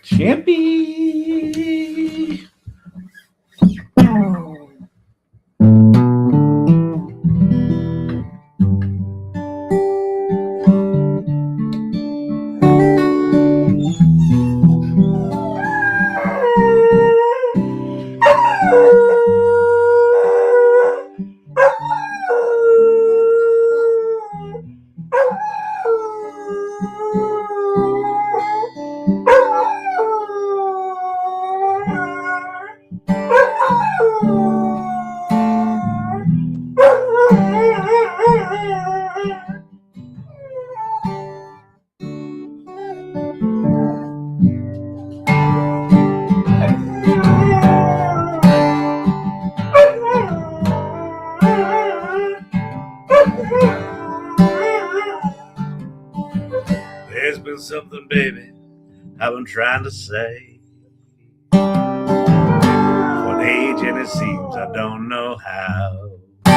Champy. There's been something, baby, I've been trying to say. What age, and it seems I don't know how. The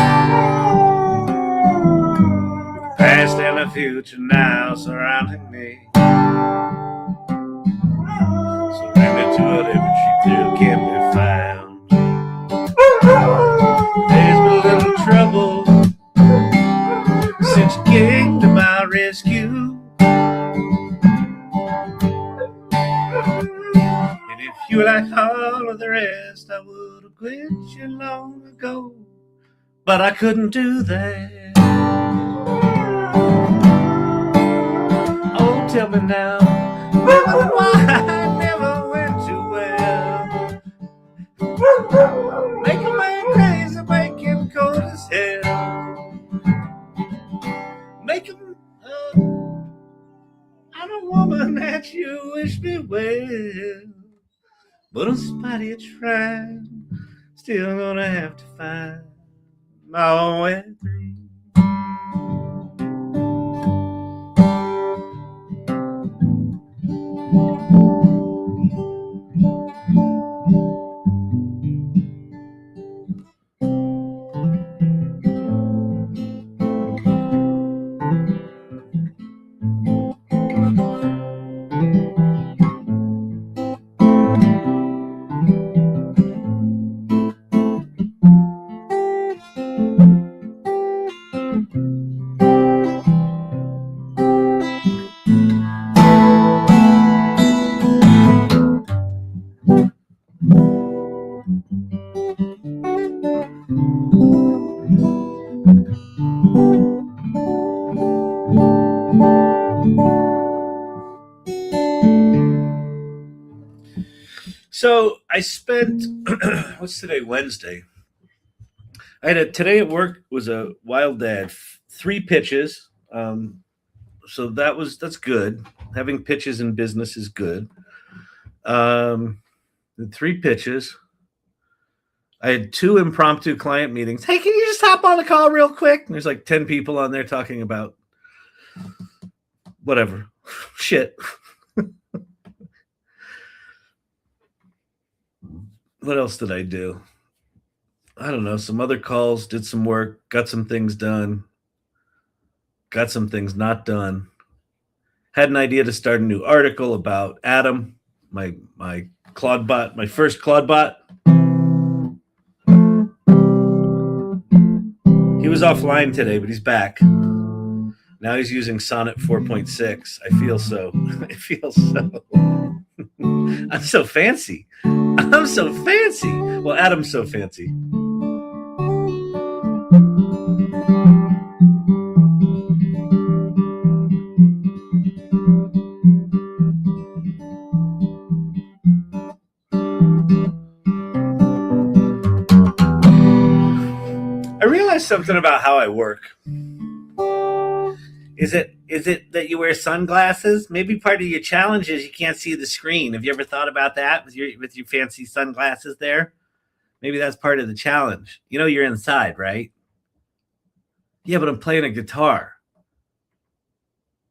past and the future now surrounding me. Surrender to a liberty till can't be found. There's been a little trouble since you came to my rescue. And if you were like all of the rest, I would have quit you long ago. But I couldn't do that. Oh, tell me now, why I never went too well. Make a man crazy, make him cold as hell. Make him I'm a woman that you wish me well. But in spite of your trying, still gonna have to find my own way through. So I spent, what's today, Wednesday? Today at work was a wild day. I had 3 pitches. So that's good. Having pitches in business is good. 3 pitches. I had 2 impromptu client meetings. Hey, can you just hop on the call real quick? And there's like 10 people on there talking about whatever. Shit. What else did I do? I don't know. Some other calls, did some work, got some things done, got some things not done. Had an idea to start a new article about Adam, my Claude bot, my first Claude bot. He was offline today, but he's back. Now he's using Sonnet 4.6. I feel so. I'm so fancy. I'm so fancy. Well, Adam's so fancy. I realized something about how I work. Is it that you wear sunglasses? Maybe part of your challenge is you can't see the screen. Have you ever thought about that with your fancy sunglasses there? Maybe that's part of the challenge. You know you're inside, right? Yeah, but I'm playing a guitar.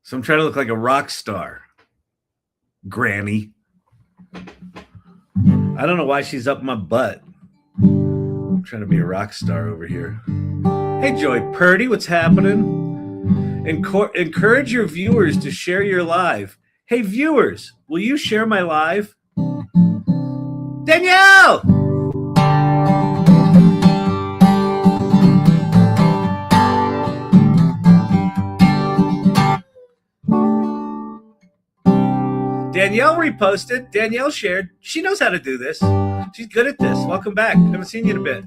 So I'm trying to look like a rock star. Granny. I don't know why she's up my butt. I'm trying to be a rock star over here. Hey, Joy Purdy, what's happening? Encourage your viewers to share your live. Hey, viewers, will you share my live? Danielle! Danielle reposted. Danielle shared. She knows how to do this. She's good at this. Welcome back. Haven't seen you in a bit.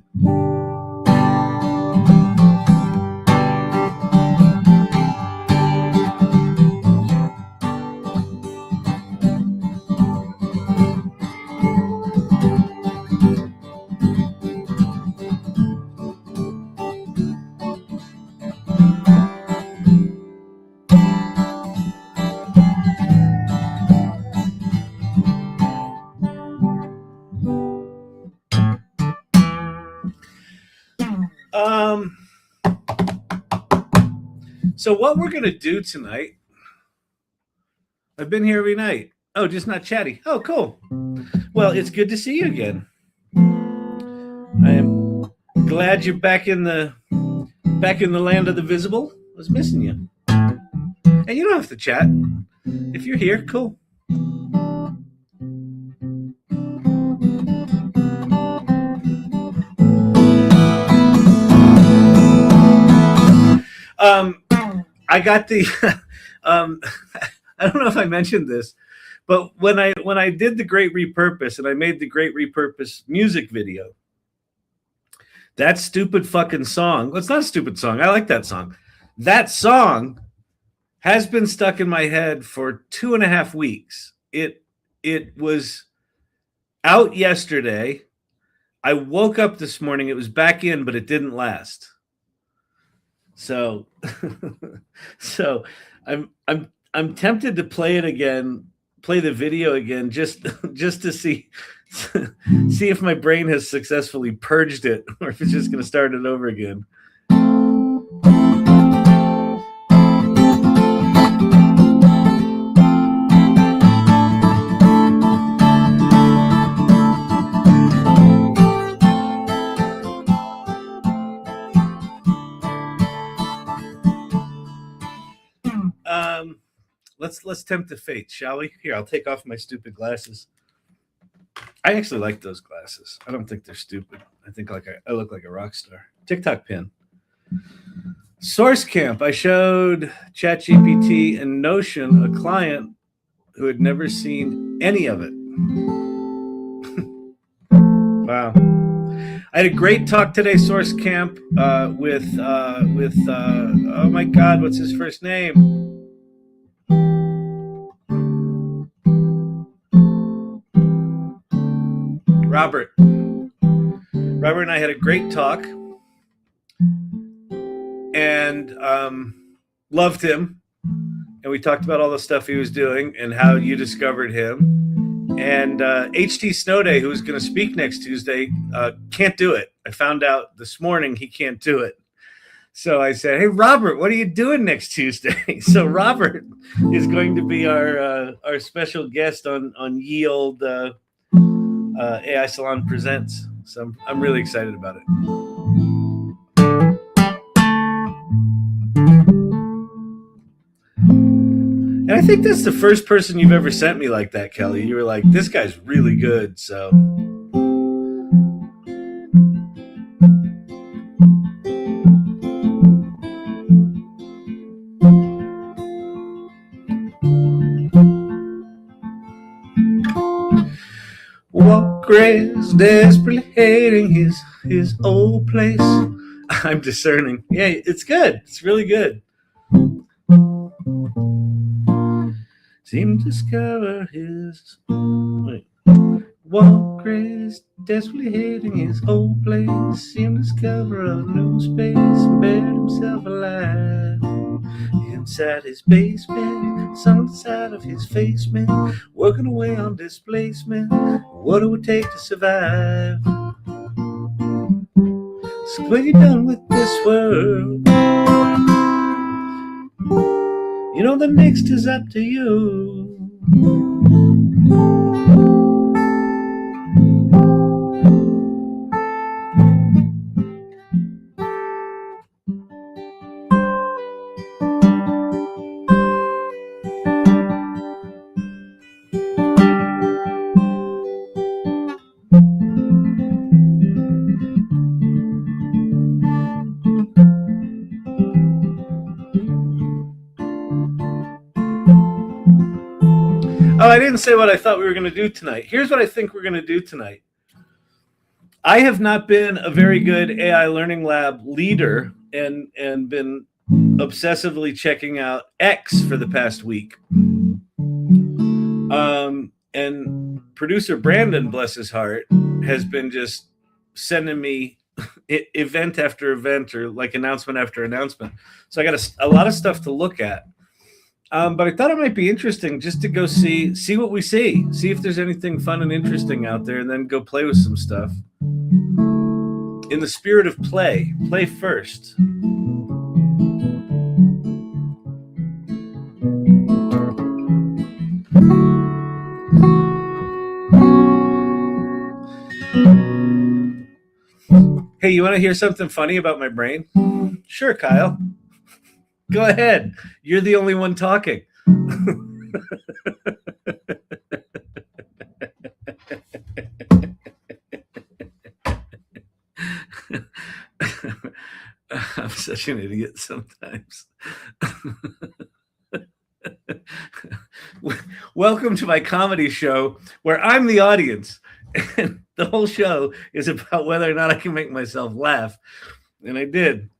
So what we're going to do tonight, I've been here every night. Oh, just not chatty. Oh, cool. Well, it's good to see you again. I am glad you're back in the land of the visible. I was missing you. And you don't have to chat. If you're here, cool. I got the I don't know if I mentioned this, but when I did the Great Repurpose and I made the Great Repurpose music video, that stupid fucking song, well, it's not a stupid song. I like that song. That song has been stuck in my head for 2.5 weeks. It was out yesterday. I woke up this morning, it was back in, but it didn't last. So I'm tempted to play it again, play the video again, just to see if my brain has successfully purged it or if it's just going to start it over again. Let's tempt the fate, shall we? Here, I'll take off my stupid glasses. I actually like those glasses. I don't think they're stupid. I think I look like a rock star. TikTok pin. Source Camp. I showed ChatGPT and Notion a client who had never seen any of it. Wow. I had a great talk today, Source Camp, with oh my God, what's his first name? Robert and I had a great talk and loved him. And we talked about all the stuff he was doing and how you discovered him. And HT Snowday, who's going to speak next Tuesday, can't do it. I found out this morning he can't do it. So I said, hey, Robert, what are you doing next Tuesday? So Robert is going to be our special guest on Ye Olde AI Salon Presents. So I'm really excited about it. And I think that's the first person you've ever sent me like that, Kelly. You were like, this guy's really good. So Walker's desperately hating his old place. I'm discerning. Yeah, it's good. It's really good. Seem to discover his. Wait. Walker's desperately hating his old place. Seem to discover a new space and buried himself alive inside his basement, some inside of his basement, working away on displacement. What it would take to survive. So when you're done with this world, you know the next is up to you. Oh, I didn't say what I thought we were going to do tonight. Here's what I think we're going to do tonight. I have not been a very good AI Learning Lab leader and been obsessively checking out X for the past week. And producer Brandon, bless his heart, has been just sending me event after event or like announcement after announcement. So I got a lot of stuff to look at. But I thought it might be interesting just to go see what we see if there's anything fun and interesting out there, and then go play with some stuff. In the spirit of play first. Hey, you want to hear something funny about my brain? Sure, Kyle. Go ahead. You're the only one talking. I'm such an idiot sometimes. Welcome to my comedy show where I'm the audience. And the whole show is about whether or not I can make myself laugh. And I did.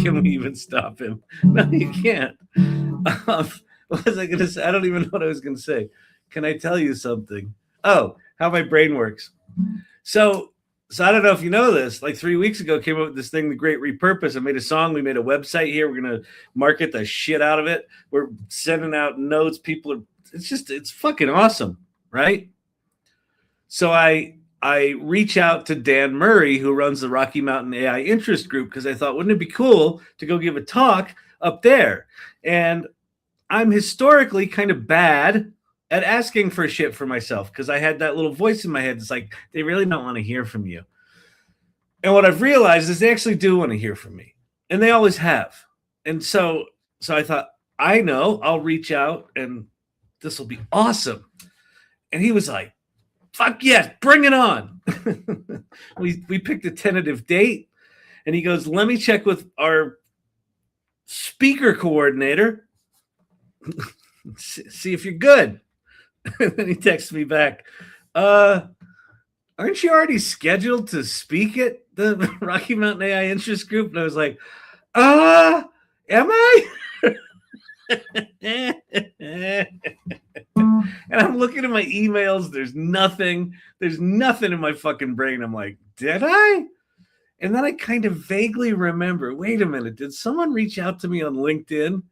Can we even stop him? No, you can't. What was I going to say? I don't even know what I was going to say. Can I tell you something? Oh, how my brain works. So I don't know if you know this. Like 3 weeks ago, came up with this thing, the Great Repurpose. I made a song. We made a website here. We're going to market the shit out of it. We're sending out notes. People are, it's fucking awesome, right? So I reach out to Dan Murray, who runs the Rocky Mountain AI Interest Group, because I thought, wouldn't it be cool to go give a talk up there? And I'm historically kind of bad at asking for shit for myself, because I had that little voice in my head. It's like, they really don't want to hear from you. And what I've realized is they actually do want to hear from me. And they always have. And so I thought, I know, I'll reach out and this will be awesome. And he was like, fuck yes, bring it on. We picked a tentative date, and he goes, let me check with our speaker coordinator, see if you're good. And then he texts me back, aren't you already scheduled to speak at the Rocky Mountain AI Interest Group? And I was like, am I? And I'm looking at my emails. There's nothing in my fucking brain. I'm like, did I? And then I kind of vaguely remember, wait a minute, did someone reach out to me on LinkedIn?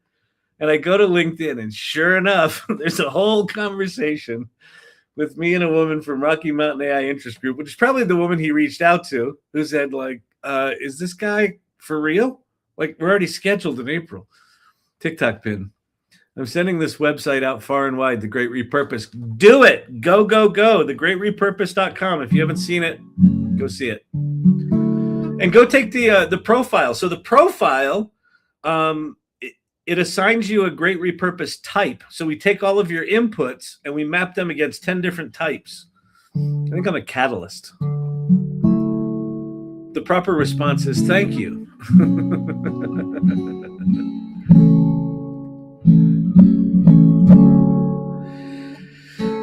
And I go to LinkedIn, and sure enough, there's a whole conversation with me and a woman from Rocky Mountain AI Interest Group, which is probably the woman he reached out to, who said, like, is this guy for real? Like, we're already scheduled in April. TikTok pin. I'm sending this website out far and wide, The Great Repurpose. Do it. Go, go, go. TheGreatRepurpose.com. If you haven't seen it, go see it. And go take the profile. So the profile, it assigns you a Great Repurpose type. So we take all of your inputs and we map them against 10 different types. I think I'm a catalyst. The proper response is thank you.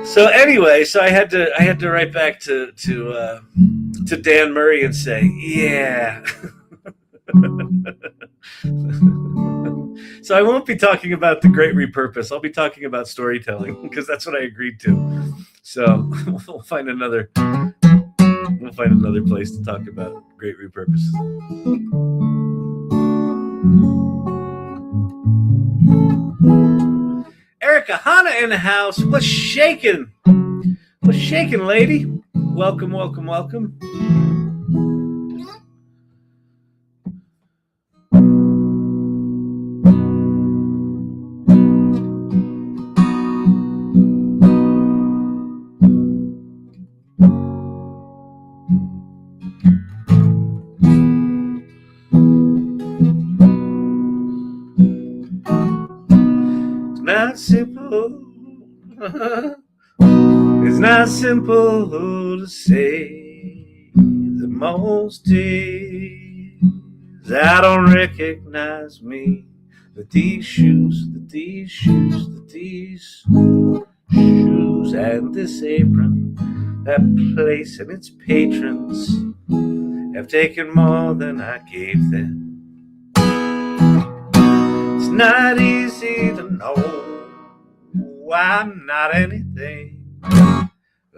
So anyway, I had to write back to Dan Murray and say, yeah. So I won't be talking about the Great Repurpose. I'll be talking about storytelling, because that's what I agreed to. So we'll find another place to talk about Great Repurpose. Erica Hanna in the house. What's shaking? What's shaking, lady? Welcome, welcome, welcome. Not simple. It's not simple to say that most days I don't recognize me. these shoes, these shoes, these shoes, and this apron, that place and its patrons have taken more than I gave them. It's not easy to know why I'm not anything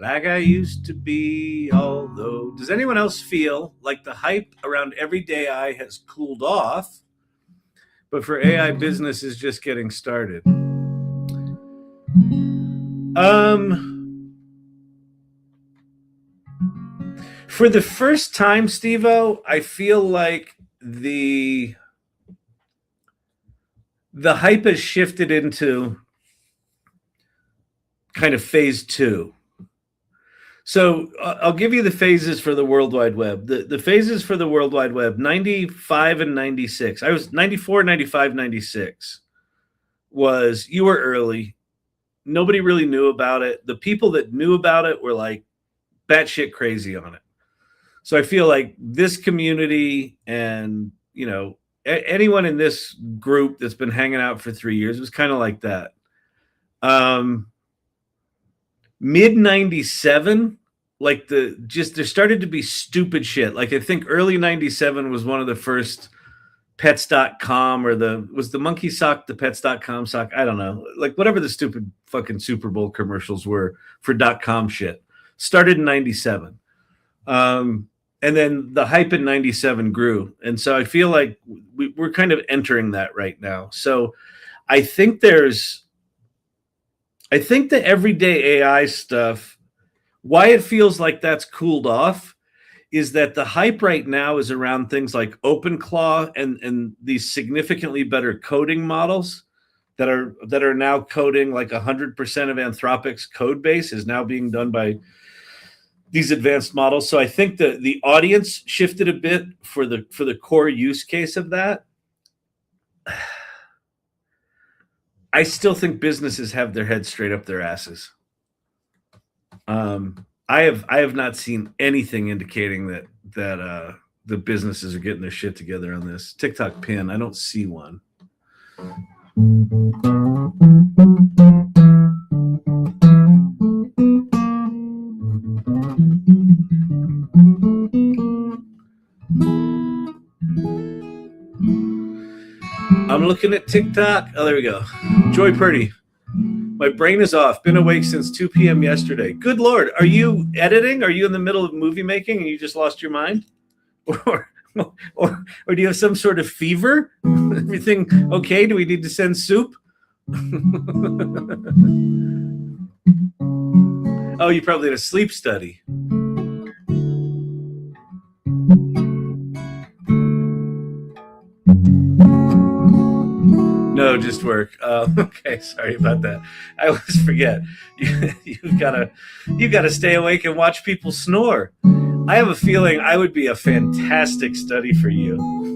like I used to be, although. Does anyone else feel like the hype around everyday AI has cooled off, but for AI business is just getting started? For the first time, Steve-O, I feel like the hype has shifted into kind of phase two. So I'll give you the phases for the World Wide Web. The phases for the World Wide Web, 95 and 96. I was 94, 95, 96 was, you were early. Nobody really knew about it. The people that knew about it were like batshit crazy on it. So I feel like this community and, you know, anyone in this group that's been hanging out for 3 years was kind of like that. Mid 97, like there started to be stupid shit. Like I think early 97 was one of the first pets.com, or was the monkey sock the pets.com sock? I don't know. Like whatever the stupid fucking Super Bowl commercials were for .com shit started in 97. And then the hype in 97 grew. And so I feel like we're kind of entering that right now. So I think the everyday AI stuff, why it feels like that's cooled off is that the hype right now is around things like OpenClaw and these significantly better coding models that are now coding like 100% of Anthropic's code base is now being done by these advanced models. So I think the audience shifted a bit for the core use case of that. I still think businesses have their heads straight up their asses. I have not seen anything indicating that the businesses are getting their shit together on this. TikTok pin, I don't see one. I'm looking at TikTok. Oh, there we go. Joy Purdy. My brain is off. Been awake since 2 p.m. yesterday. Good Lord. Are you editing? Are you in the middle of movie making and you just lost your mind? Or do you have some sort of fever? Everything okay? Do we need to send soup? Oh, you probably had a sleep study. No, just work. Okay, sorry about that. I always forget. You've got to stay awake and watch people snore. I have a feeling I would be a fantastic study for you.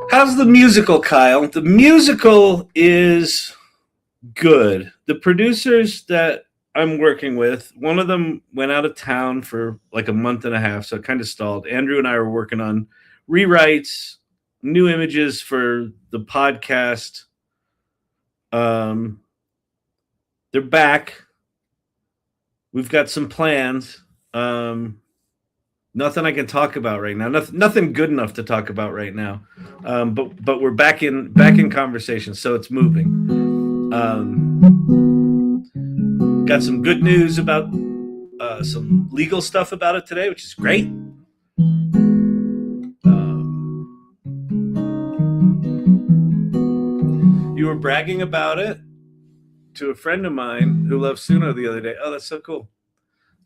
How's the musical, Kyle? The musical is good. The producers that I'm working with, one of them went out of town for like a month and a half, so it kind of stalled. Andrew and I were working on rewrites, new images for the podcast. They're back. We've got some plans. Nothing I can talk about right now. Nothing good enough to talk about right now. But we're back in conversation, so it's moving. Got some good news about some legal stuff about it today, which is great. You were bragging about it. to a friend of mine who loves Suno the other day. Oh, that's so cool.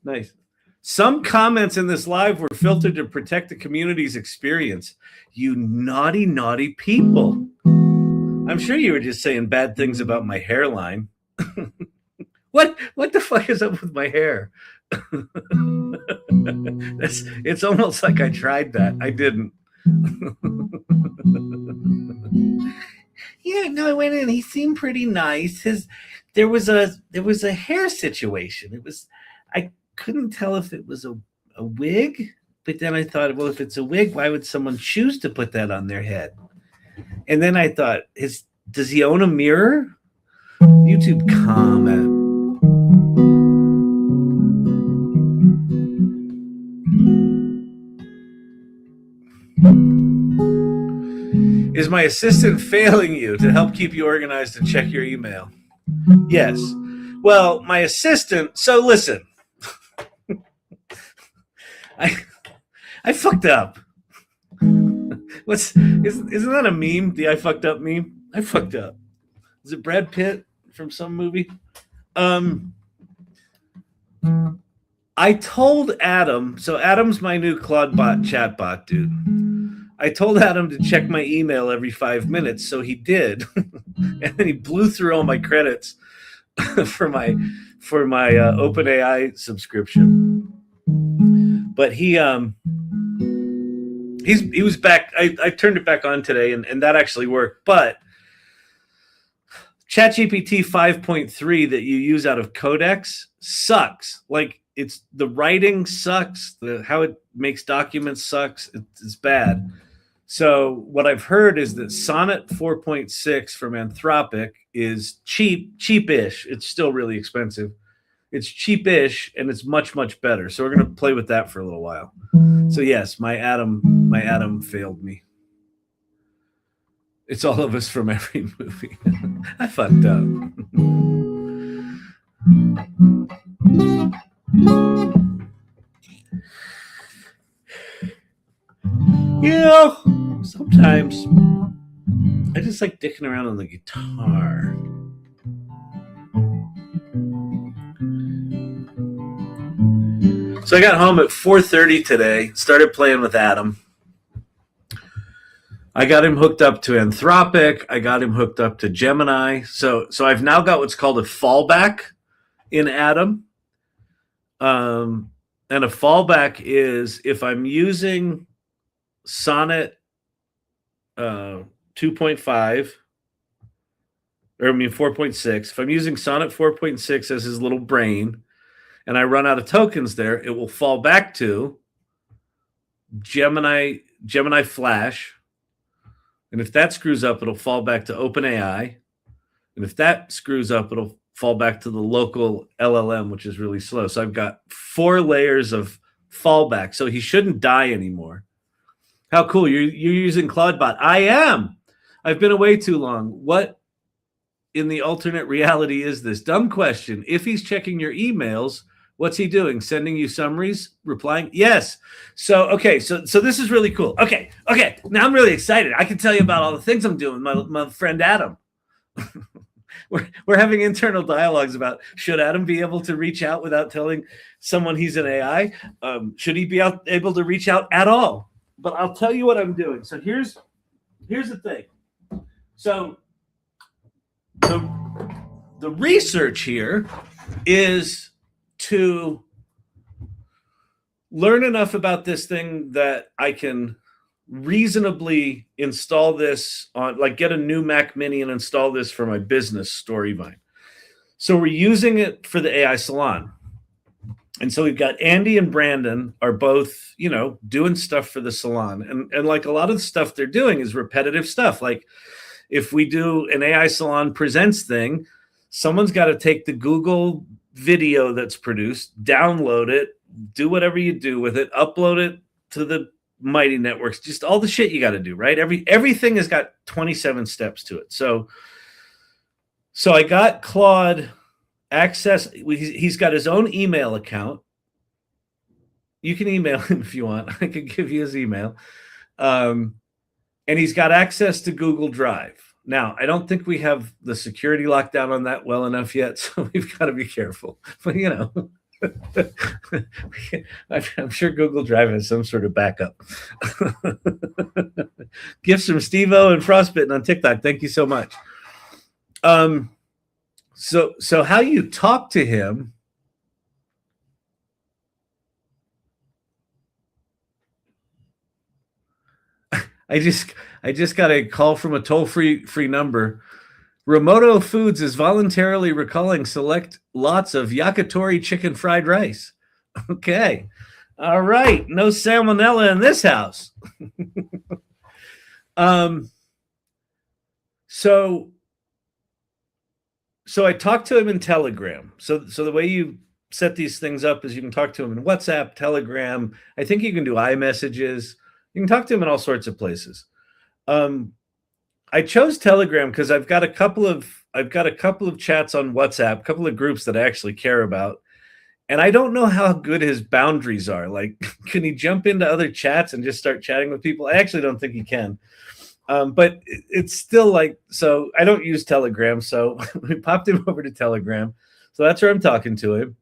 Nice. Some comments in this live were filtered to protect the community's experience. You naughty, naughty people. I'm sure you were just saying bad things about my hairline. What the fuck is up with my hair? It's almost like I tried that. I didn't. Yeah, no, I went in. He seemed pretty nice. There was a hair situation. I couldn't tell if it was a wig, but then I thought, well, if it's a wig, why would someone choose to put that on their head? And then I thought, does he own a mirror? YouTube comment. Is my assistant failing you to help keep you organized and check your email? Yes. Well, my assistant, so listen. I fucked up. Isn't that a meme? The I fucked up meme? I fucked up. Is it Brad Pitt from some movie? I told Adam, so Adam's my new Claude bot chatbot dude. I told Adam to check my email every 5 minutes, so he did. And then he blew through all my credits for my OpenAI subscription. But he was back. I turned it back on today, and that actually worked. But ChatGPT 5.3 that you use out of Codex sucks. Like, the writing sucks. How it makes documents sucks. It's bad. So what I've heard is that Sonnet 4.6 from Anthropic is cheapish. It's still really expensive. It's cheapish, and it's much, much better. So we're going to play with that for a little while. So yes, my Adam failed me. It's all of us from every movie. I fucked up. You know, sometimes I just like dicking around on the guitar. So I got home at 4:30 today, started playing with Adam. I got him hooked up to Anthropic. I got him hooked up to Gemini. So I've now got what's called a fallback in Adam. And a fallback is if I'm using Sonnet 2.5, or 4.6, if I'm using Sonnet 4.6 as his little brain, and I run out of tokens there, it will fall back to Gemini Flash. And if that screws up, it'll fall back to OpenAI. And if that screws up, it'll fall back to the local LLM, which is really slow. So I've got 4 layers of fallback. So he shouldn't die anymore. How cool. You're using CloudBot. I am. I've been away too long. What in the alternate reality is this? Dumb question. If he's checking your emails, what's he doing? Sending you summaries? Replying? Yes. So this is really cool. Okay. Now I'm really excited. I can tell you about all the things I'm doing with my friend Adam. We're having internal dialogues about, should Adam be able to reach out without telling someone he's an AI? Should he be able to reach out at all? But I'll tell you what I'm doing. So here's the thing. So the research here is to learn enough about this thing that I can reasonably install this on, like, get a new Mac Mini and install this for my business Storyvine. So we're using it for the AI Salon. And so we've got Andy and Brandon are both, doing stuff for the salon. And like a lot of the stuff they're doing is repetitive stuff. Like if we do an AI Salon Presents thing, someone's got to take the Google video that's produced, download it, do whatever you do with it, upload it to the Mighty Networks, just all the shit you got to do, right? Everything has got 27 steps to it. So I got Claude access. He's got his own email account. You can email him if you want. I could give you his email. And he's got access to Google Drive. Now, I don't think we have the security lockdown on that well enough yet, so we've got to be careful. But I'm sure Google Drive has some sort of backup. Gifts from Steve-O and Frostbitten on TikTok. Thank you so much. So how you talk to him. I just got a call from a toll-free number. Remoto Foods is voluntarily recalling select lots of yakitori chicken fried rice. Okay. All right. No salmonella in this house. So I talked to him in Telegram. So the way you set these things up is you can talk to him in WhatsApp, Telegram. I think you can do iMessages. You can talk to him in all sorts of places. I chose Telegram because I've got a couple of chats on WhatsApp, a couple of groups that I actually care about. And I don't know how good his boundaries are. Like, can he jump into other chats and just start chatting with people? I actually don't think he can. But it's still like, so I don't use Telegram. So we popped him over to Telegram. So that's where I'm talking to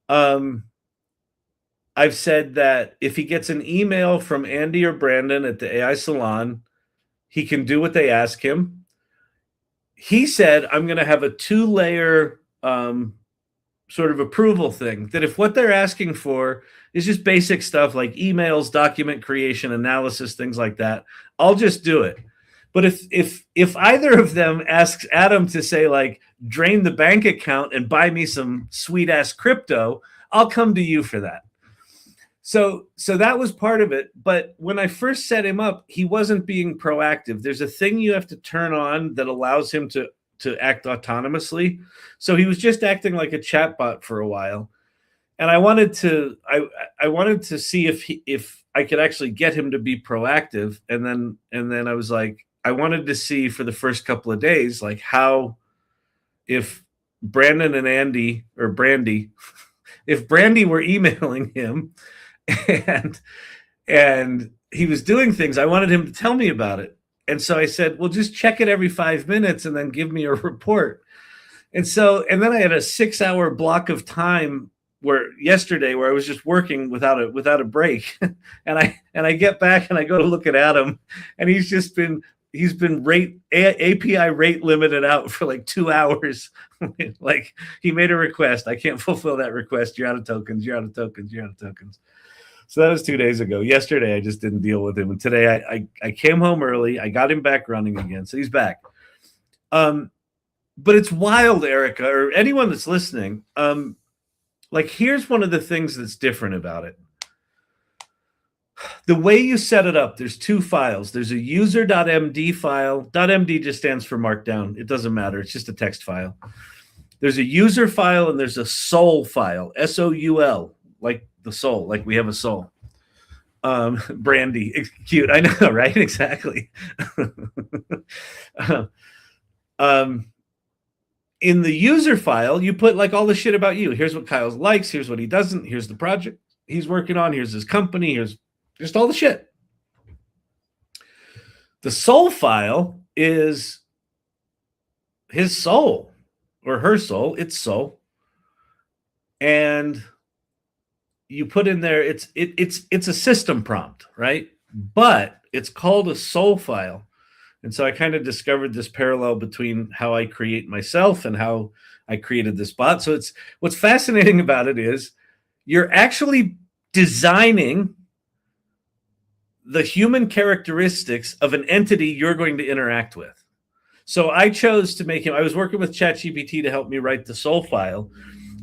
him. I've said that if he gets an email from Andy or Brandon at the AI Salon, he can do what they ask him. He said, I'm going to have a 2-layer sort of approval thing, that if what they're asking for is just basic stuff like emails, document creation, analysis, things like that, I'll just do it. But if either of them asks Adam to say, like, drain the bank account and buy me some sweet ass crypto, I'll come to you for that. So that was part of it. But when I first set him up, he wasn't being proactive. There's a thing you have to turn on that allows him to act autonomously. So he was just acting like a chatbot for a while. And I wanted to see if I could actually get him to be proactive. And then I was like, I wanted to see for the first couple of days, like, how, if Brandon and Andy, or Brandy, if Brandy were emailing him and he was doing things, I wanted him to tell me about it. And so I said, well, just check it every 5 minutes and then give me a report. And then I had a 6-hour block of time yesterday where I was just working without a break. and I get back and I go to look at Adam, and he's been API rate limited out for like 2 hours. Like, he made a request. I can't fulfill that request. You're out of tokens. You're out of tokens. You're out of tokens. So that was 2 days ago. Yesterday, I just didn't deal with him. And today I came home early. I got him back running again. So he's back. But it's wild, Erica, or anyone that's listening. Like, here's one of the things that's different about it. The way you set it up, there's 2 files. There's a user.md file. .md just stands for markdown. It doesn't matter. It's just a text file. There's a user file, and there's a soul file, SOUL, like the soul, like we have a soul. Brandy, it's cute. I know, right? Exactly. In the user file, you put like all the shit about you. Here's what Kyle likes. Here's what he doesn't. Here's the project he's working on. Here's his company. Here's just all the shit. The soul file is his soul, or her soul, its soul. And you put in there, it's a system prompt, right? But it's called a soul file. And so I kind of discovered this parallel between how I create myself and how I created this bot. So what's fascinating about it is you're actually designing the human characteristics of an entity you're going to interact with. So I chose to make him, I was working with ChatGPT to help me write the soul file.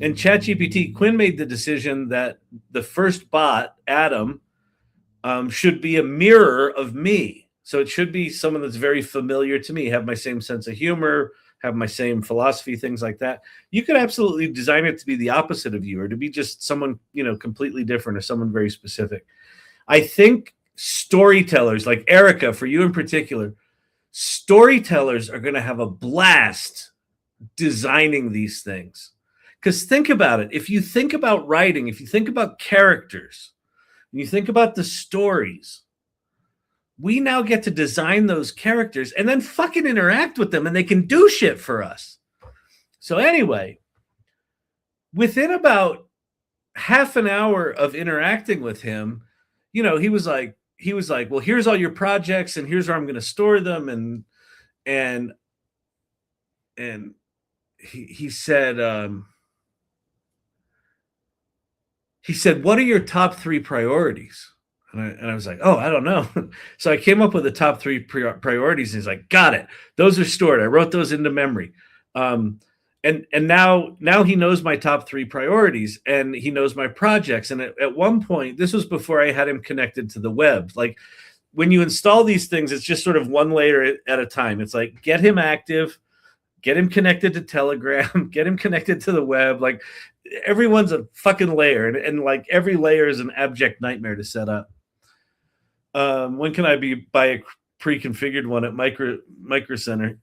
And ChatGPT, Quinn made the decision that the first bot, Adam, should be a mirror of me. So it should be someone that's very familiar to me, have my same sense of humor, have my same philosophy, things like that. You could absolutely design it to be the opposite of you, or to be just someone, completely different, or someone very specific. I think storytellers, like Erica, for you in particular, storytellers are going to have a blast designing these things. Because think about it. If you think about writing, if you think about characters, and you think about the stories, we now get to design those characters and then fucking interact with them, and they can do shit for us. So anyway, within about half an hour of interacting with him, he was like, well, here's all your projects and here's where I'm going to store them. And he said, what are your top 3 priorities? And I was like, oh, I don't know. So I came up with the top 3 priorities. And he's like, got it. Those are stored. I wrote those into memory. And now he knows my top 3 priorities, and he knows my projects. And at one point, this was before I had him connected to the web. Like, when you install these things, it's just sort of one layer at a time. It's like, get him active, get him connected to Telegram, get him connected to the web. Like, everyone's a fucking layer, and like every layer is an abject nightmare to set up. When can I buy a pre-configured one at Micro Center?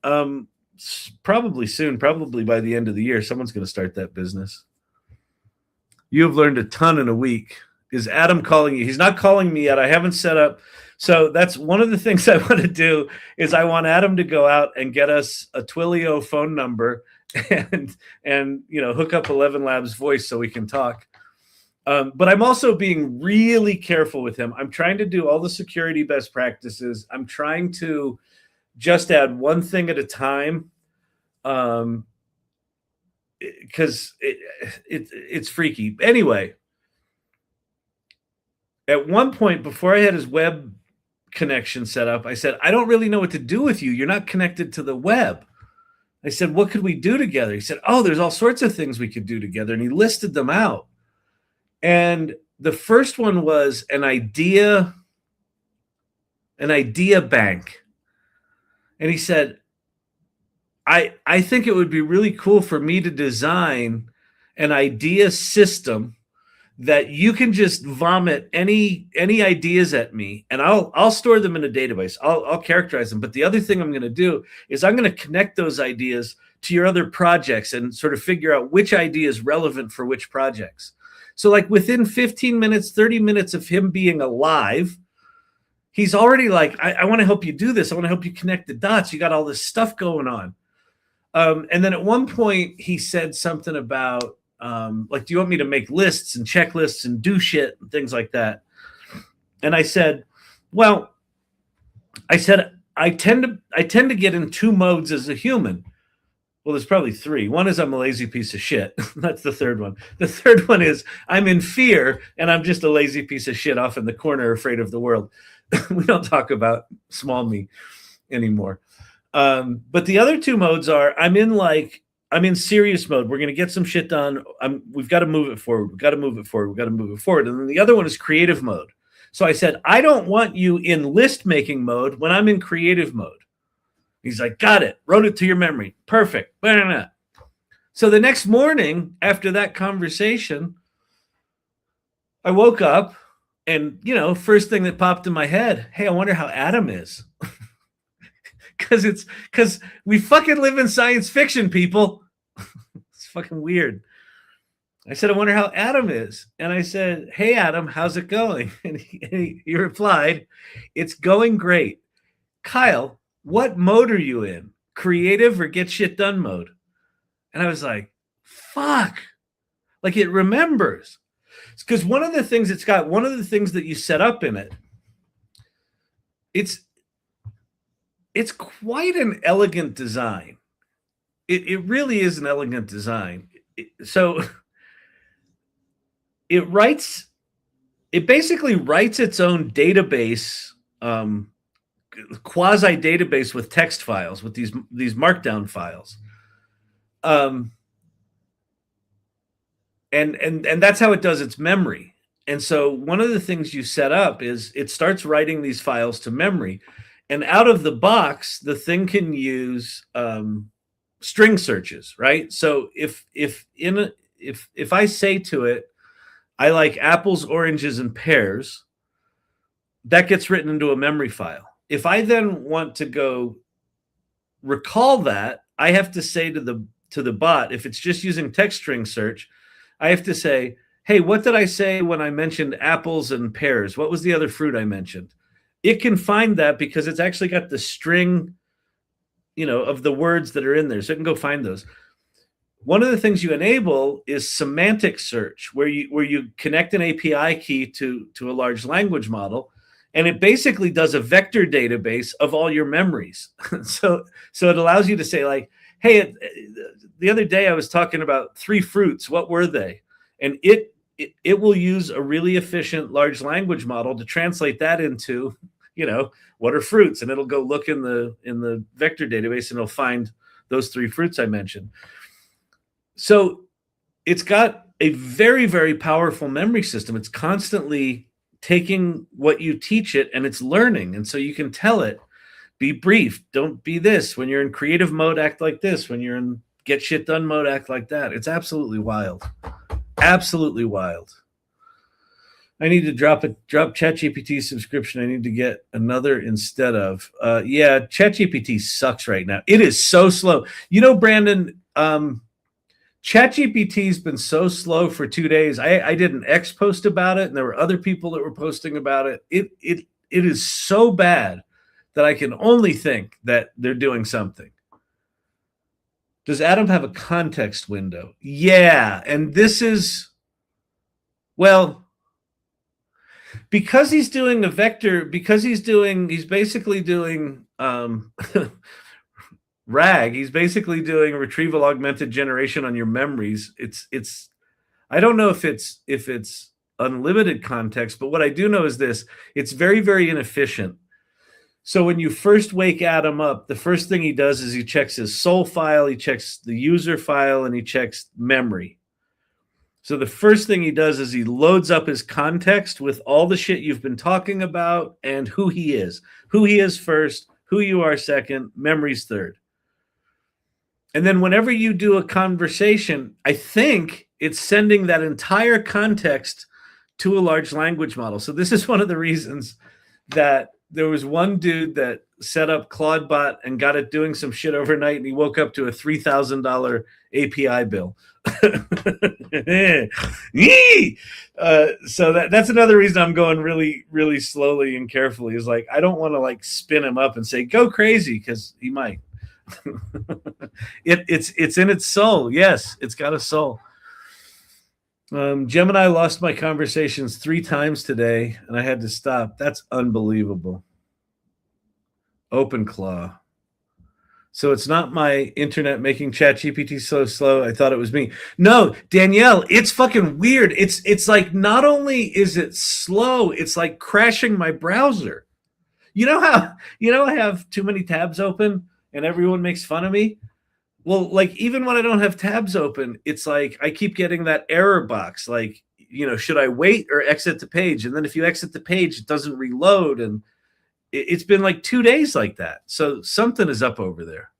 Probably soon, probably by the end of the year. Someone's going to start that business. You have learned a ton in a week. Is Adam calling you? He's not calling me yet. I haven't set up. So that's one of the things I want to do is I want Adam to go out and get us a Twilio phone number and hook up 11 Labs voice so we can talk. But I'm also being really careful with him. I'm trying to do all the security best practices. I'm trying to just add one thing at a time, because it's freaky. Anyway, at one point before I had his web connection set up, I said, I don't really know what to do with you. You're not connected to the web. I said, what could we do together? He said, oh, there's all sorts of things we could do together. And he listed them out. And the first one was an idea bank. And he said, I think it would be really cool for me to design an idea system that you can just vomit any ideas at me, and I'll store them in a database. I'll characterize them. But the other thing I'm going to do is I'm going to connect those ideas to your other projects and sort of figure out which idea is relevant for which projects. So like within 15 minutes, 30 minutes of him being alive, he's already like, I want to help you do this. I want to help you connect the dots. You got all this stuff going on. And then at one point he said something about, like, do you want me to make lists and checklists and do shit and things like that? And I said, I tend to get in 2 modes as a human. Well, there's probably 3. One is I'm a lazy piece of shit. That's the third one. The third one is I'm in fear and I'm just a lazy piece of shit off in the corner, afraid of the world. We don't talk about small me anymore. But the other 2 modes are I'm in serious mode. We're going to get some shit done. We've got to move it forward. We've got to move it forward. We've got to move it forward. And then the other one is creative mode. So I said, I don't want you in list making mode when I'm in creative mode. He's like, got it. Wrote it to your memory. Perfect. So the next morning after that conversation, I woke up and, first thing that popped in my head, hey, I wonder how Adam is. Because we fucking live in science fiction, people. It's fucking weird. I said, I wonder how Adam is. And I said, hey, Adam, how's it going? And he replied, it's going great. Kyle, what mode are you in? Creative or get shit done mode? And I was like, fuck. Like, it remembers. Because one of the things that you set up in it, it's quite an elegant design. It really is an elegant design. So it basically writes its own database, quasi database with text files, with these markdown files. And that's how it does its memory. And so one of the things you set up is it starts writing these files to memory. And out of the box, the thing can use string searches, right? So if I say to it, I like apples, oranges, and pears, that gets written into a memory file. If I then want to go recall that, I have to say to the bot, if it's just using text string search, I have to say, hey, what did I say when I mentioned apples and pears? What was the other fruit I mentioned? it can find that because it's actually got the string, of the words that are in there. So it can go find those. One of the things you enable is semantic search, where you connect an API key to a large language model, and it basically does a vector database of all your memories. so it allows you to say, like, hey, the other day I was talking about 3 fruits. What were they? And it will use a really efficient large language model to translate that into, what are fruits? And it'll go look in the vector database and it'll find those 3 fruits I mentioned. So it's got a very, very powerful memory system. It's constantly taking what you teach it and it's learning. And so you can tell it, be brief, don't be this. When you're in creative mode, act like this. When you're in get shit done mode, act like that. It's absolutely wild. Absolutely wild. I need to drop ChatGPT subscription. I need to get another instead of. Yeah, ChatGPT sucks right now. It is so slow. Brandon, ChatGPT's been so slow for 2 days. I did an X post about it, and there were other people that were posting about it. It is so bad that I can only think that they're doing something. Does Adam have a context window? Yeah, and this is, well, because he's doing a vector, he's basically doing RAG. He's basically doing retrieval augmented generation on your memories. It's I don't know if it's unlimited context, but what I do know is this: it's very, very inefficient. So when you first wake Adam up, the first thing he does is he checks his soul file, he checks the user file, and he checks memory. So the first thing he does is he loads up his context with all the shit you've been talking about and who he is. Who he is first, who you are second, memory's third. And then whenever you do a conversation, I think it's sending that entire context to a large language model. So this is one of the reasons that there was one dude that set up Claudebot and got it doing some shit overnight, and he woke up to a $3,000 API bill. So that's another reason I'm going really, really slowly and carefully. Is like, I don't want to like spin him up and say go crazy, because he might. It's in its soul. Yes, it's got a soul. Gemini lost my conversations 3 times today, and I had to stop. That's unbelievable. OpenClaw. So it's not my internet making ChatGPT so slow. I thought it was me. No, Danielle, it's fucking weird. It's like, not only is it slow, it's like crashing my browser. You know how I have too many tabs open and everyone makes fun of me? Well, like, even when I don't have tabs open, it's like I keep getting that error box, like, should I wait or exit the page? And then if you exit the page, it doesn't reload. And it's been like 2 days like that. So something is up over there.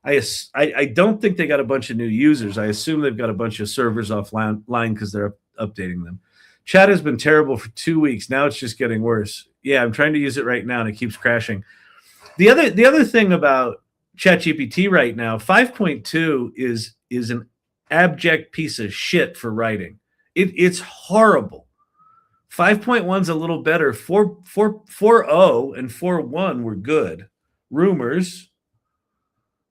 I don't think they got a bunch of new users. I assume they've got a bunch of servers offline because they're updating them. Chat has been terrible for 2 weeks. Now it's just getting worse. Yeah, I'm trying to use it right now, and it keeps crashing. The other thing about ChatGPT right now, 5.2 is an abject piece of shit for writing. It's horrible. 5.1's a little better. 4.0 and 4.1 were good. Rumors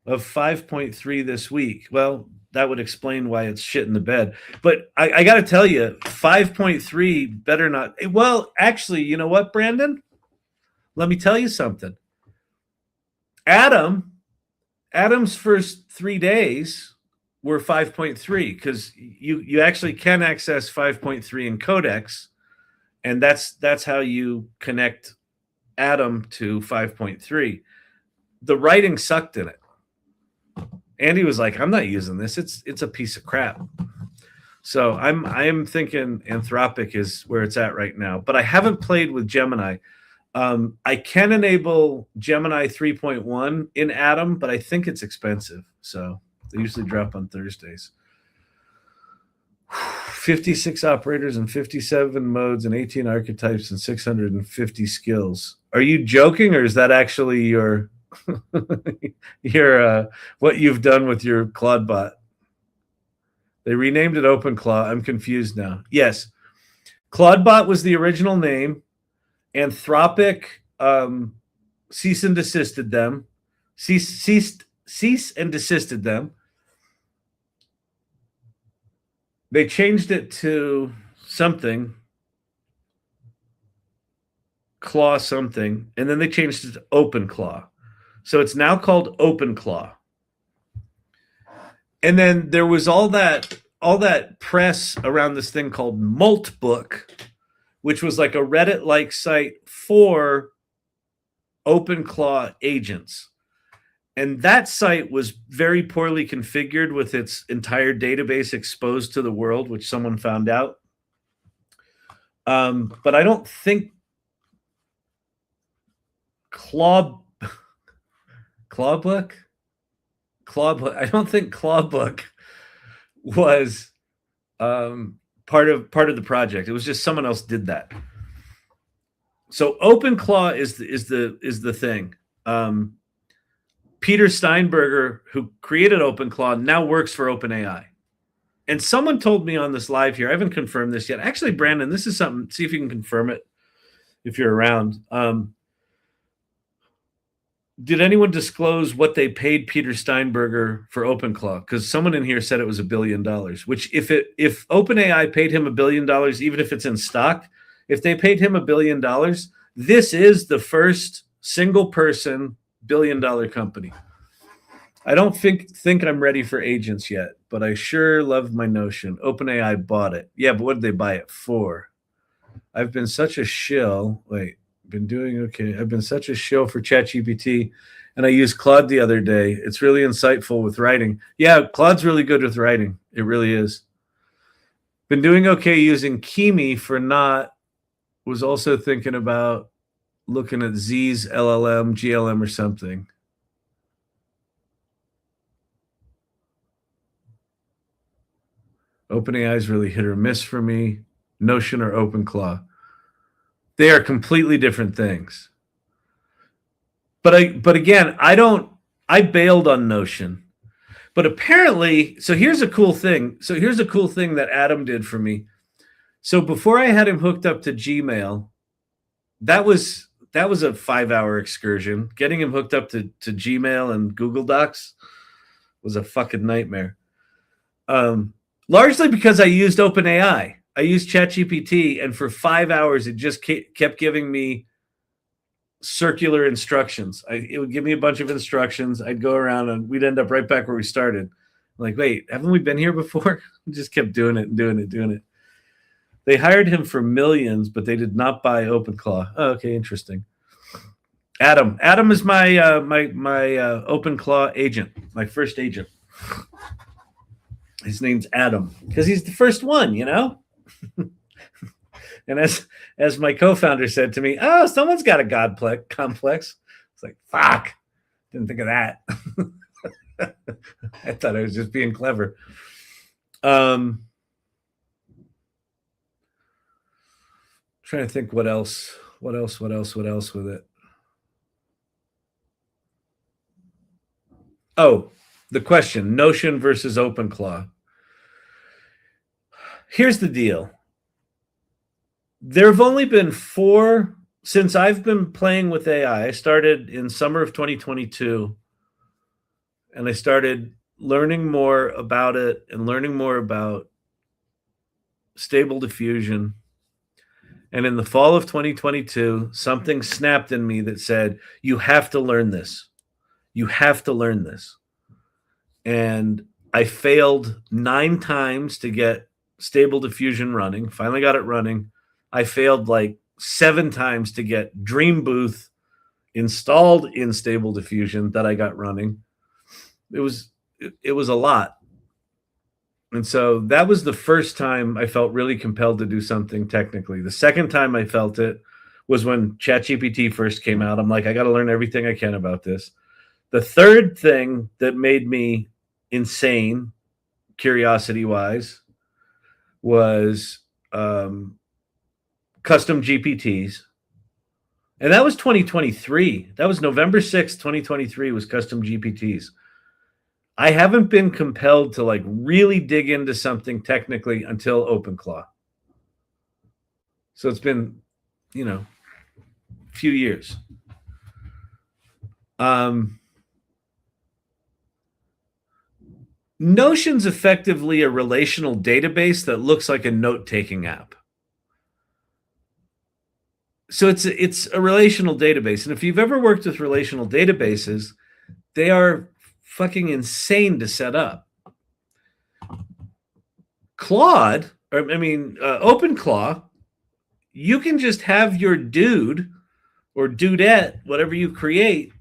of 5.3 this week. Well, that would explain why it's shit in the bed. But I got to tell you, 5.3 better not. Well, actually, you know what, Brandon? Let me tell you something. Adam's first 3 days were 5.3, because you actually can access 5.3 in Codex, and that's how you connect Adam to 5.3. The writing sucked in it. Andy was like, I'm not using this. It's a piece of crap. So I'm thinking Anthropic is where it's at right now. But I haven't played with Gemini. I can enable Gemini 3.1 in Adam, but I think it's expensive. So they usually drop on Thursdays. 56 operators and 57 modes and 18 archetypes and 650 skills. Are you joking, or is that actually your what you've done with your Claudebot? They renamed it OpenClaw. I'm confused now. Yes, Claudebot was the original name. Anthropic cease and desisted them. Cease and desisted them. They changed it to something, Claw something, and then they changed it to OpenClaw. So it's now called OpenClaw. And then there was all that press around this thing called Maltbook, which was like a Reddit-like site for OpenClaw agents. And that site was very poorly configured with its entire database exposed to the world, which someone found out. But I don't think Clawbook. I don't think Clawbook was part of the project. It was just someone else did that. So OpenClaw is the thing. Peter Steinberger, who created OpenClaw, now works for OpenAI. And someone told me on this live here, I haven't confirmed this yet. Actually, Brandon, this is something, see if you can confirm it if you're around. Did anyone disclose what they paid Peter Steinberger for OpenClaw? Because someone in here said it was $1 billion, which if OpenAI paid him $1 billion, even if it's in stock, if they paid him $1 billion, this is the first single person $1 billion company. I don't think I'm ready for agents yet, but I sure love my notion. OpenAI bought it. Yeah, but what did they buy it for? I've been such a shill. Been doing okay. I've been such a shill for ChatGPT, and I used Claude the other day. It's really insightful with writing. Yeah, Claude's really good with writing. It really is. Been doing okay using Kimi for not. Was also thinking about looking at Z's LLM, GLM, or something. OpenAI is really hit or miss for me. Notion or OpenClaw. They are completely different things. But again, I bailed on Notion. But apparently, so here's a cool thing. That Adam did for me. So before I had him hooked up to Gmail, that was a 5-hour excursion. Getting him hooked up to Gmail and Google Docs was a fucking nightmare. Largely because I used OpenAI. I used ChatGPT, and for 5 hours, it just kept giving me circular instructions. It would give me a bunch of instructions. I'd go around, and we'd end up right back where we started. I'm like, wait, haven't we been here before? Just kept doing it. They hired him for millions, but they did not buy OpenClaw. Oh, okay, interesting. Adam is my OpenClaw agent, my first agent. His name's Adam because he's the first one, you know. And as my co-founder said to me, oh, someone's got a God complex. It's like, fuck, didn't think of that. I thought I was just being clever. Trying to think what else with it. Oh, the question, Notion versus OpenClaw. Here's the deal. There have only been 4 since I've been playing with AI. I started in summer of 2022, and I started learning more about it and learning more about Stable Diffusion. And in the fall of 2022, something snapped in me that said, you have to learn this. You have to learn this. And I failed 9 times to get Stable Diffusion running. Finally got it running. I failed like 7 times to get Dream Booth installed in Stable Diffusion that I got running. It was a lot. And so that was the first time I felt really compelled to do something technically. The second time I felt it was when ChatGPT first came out. I'm like, I got to learn everything I can about this. The third thing that made me insane, curiosity-wise, was custom GPTs. And that was 2023. That was November 6th, 2023 was custom GPTs. I haven't been compelled to like really dig into something technically until OpenClaw. So it's been, few years. Notion's effectively a relational database that looks like a note-taking app. So it's a relational database. And if you've ever worked with relational databases, they are fucking insane to set up. OpenClaw, you can just have your dude or dudette, whatever you create,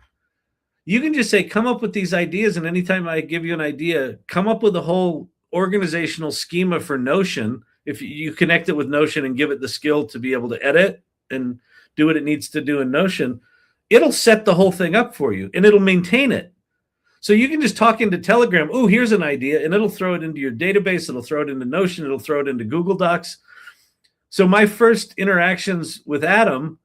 you can just say, come up with these ideas. And anytime I give you an idea, come up with a whole organizational schema for Notion. If you connect it with Notion and give it the skill to be able to edit and do what it needs to do in Notion, it'll set the whole thing up for you and it'll maintain it. So you can just talk into Telegram, oh, here's an idea, and it'll throw it into your database, it'll throw it into Notion, it'll throw it into Google Docs. So my first interactions with Adam,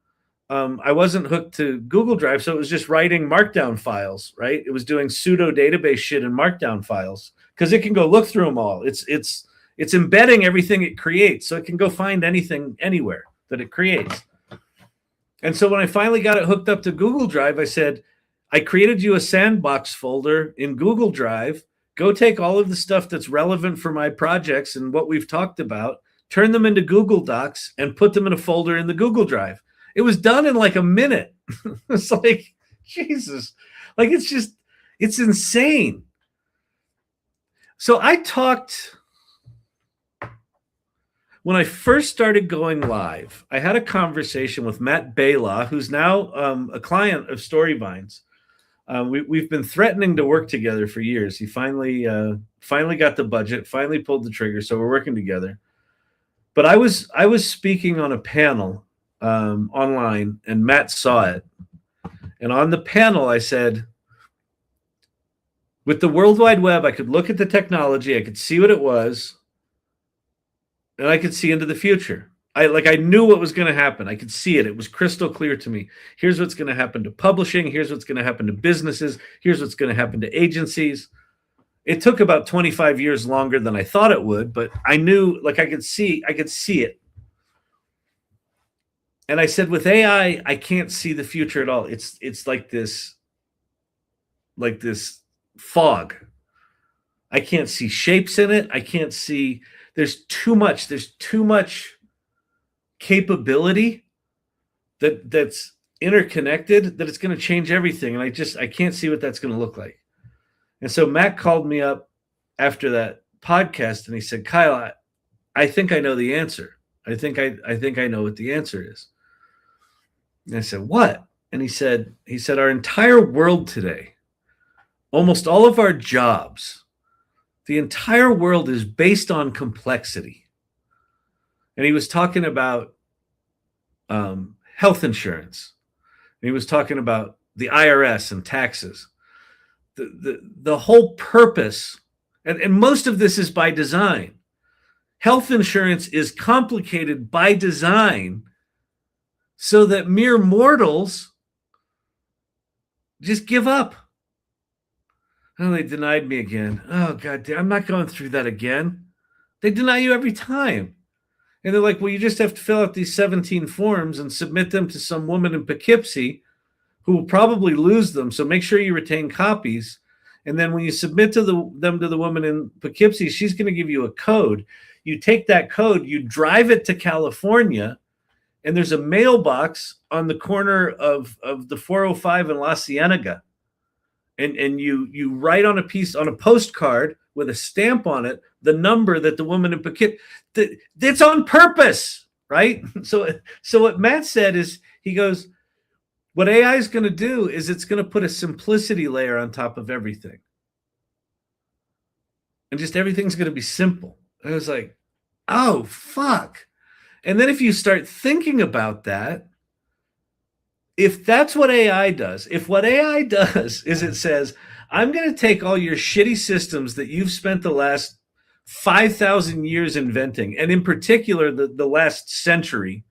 I wasn't hooked to Google Drive, so it was just writing Markdown files, right? It was doing pseudo database shit in Markdown files because it can go look through them all. It's embedding everything it creates, so it can go find anything anywhere that it creates. And so when I finally got it hooked up to Google Drive, I said, I created you a sandbox folder in Google Drive. Go take all of the stuff that's relevant for my projects and what we've talked about, turn them into Google Docs, and put them in a folder in the Google Drive. It was done in like a minute. It's like, Jesus. Like, it's insane. So when I first started going live, I had a conversation with Matt Baylaw, who's now a client of Storyvines. We've been threatening to work together for years. He finally got the budget, finally pulled the trigger, so we're working together. But I was speaking on a panel online, and Matt saw it. And on the panel, I said, with the World Wide Web, I could look at the technology, I could see what it was, and I could see into the future. I knew what was going to happen. I could see it. It was crystal clear to me. Here's what's going to happen to publishing. Here's what's going to happen to businesses. Here's what's going to happen to agencies. It took about 25 years longer than I thought it would, but I knew, I could see it. And I said, with AI, I can't see the future at all. It's like this fog. I can't see shapes in it. I can't see. There's too much capability that's interconnected that it's going to change everything. And I can't see what that's going to look like. And so Matt called me up after that podcast and he said, Kyle, I think I know the answer. I think I know what the answer is. And I said, what? And he said, our entire world today, almost all of our jobs, the entire world is based on complexity. And he was talking about health insurance. And he was talking about the IRS and taxes. The whole purpose, and most of this is by design. Health insurance is complicated by design so that mere mortals just give up. Oh, they denied me again. Oh, God damn, I'm not going through that again. They deny you every time. And they're like, well, you just have to fill out these 17 forms and submit them to some woman in Poughkeepsie who will probably lose them. So make sure you retain copies. And then when you submit them to the woman in Poughkeepsie, she's going to give you a code. You take that code, you drive it to California, and there's a mailbox on the corner of the 405 in La Cienega. And you write on a postcard with a stamp on it, the number that the woman in Poughkeepsie, that's on purpose, right? So what Matt said is, he goes, what AI is going to do is it's going to put a simplicity layer on top of everything. And just everything's going to be simple. And I was like, oh, fuck. And then if you start thinking about that, if that's what AI does, if what AI does is it says, I'm going to take all your shitty systems that you've spent the last 5,000 years inventing, and in particular, the last century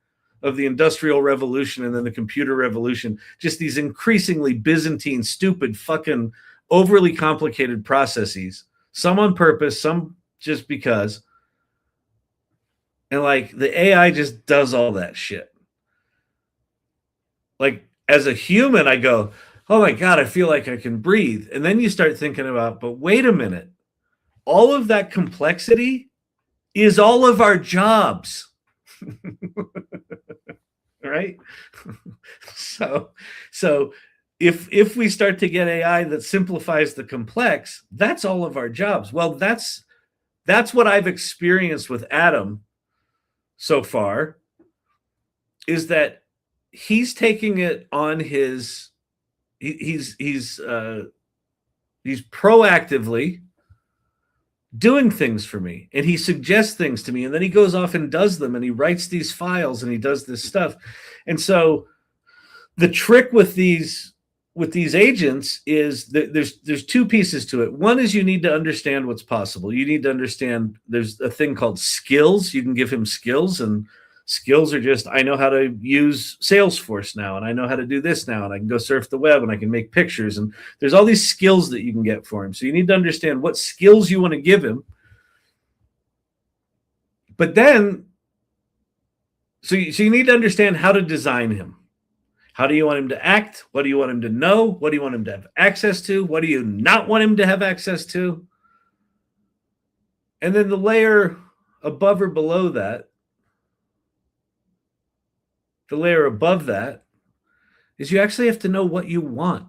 of the Industrial Revolution and then the Computer Revolution, just these increasingly Byzantine, stupid, fucking overly complicated processes, some on purpose, some just because. And the AI just does all that shit. Like as a human, I go, oh my God, I feel like I can breathe. And then you start thinking about, but wait a minute, all of that complexity is all of our jobs. Right? So if we start to get AI that simplifies the complex, that's all of our jobs. Well, that's what I've experienced with Adam so far, is that he's taking it on his he's proactively doing things for me, and he suggests things to me, and then he goes off and does them, and he writes these files, and he does this stuff. And so the trick with these agents is that there's two pieces to it. One is you need to understand what's possible. You need to understand there's a thing called skills. You can give him skills, and skills are just, I know how to use Salesforce now, and I know how to do this now, and I can go surf the web, and I can make pictures, and there's all these skills that you can get for him. So you need to understand what skills you want to give him. But then, so you need to understand how to design him. How do you want him to act? What do you want him to know? What do you want him to have access to? What do you not want him to have access to? And then the layer above or below that, the layer above that, is you actually have to know what you want.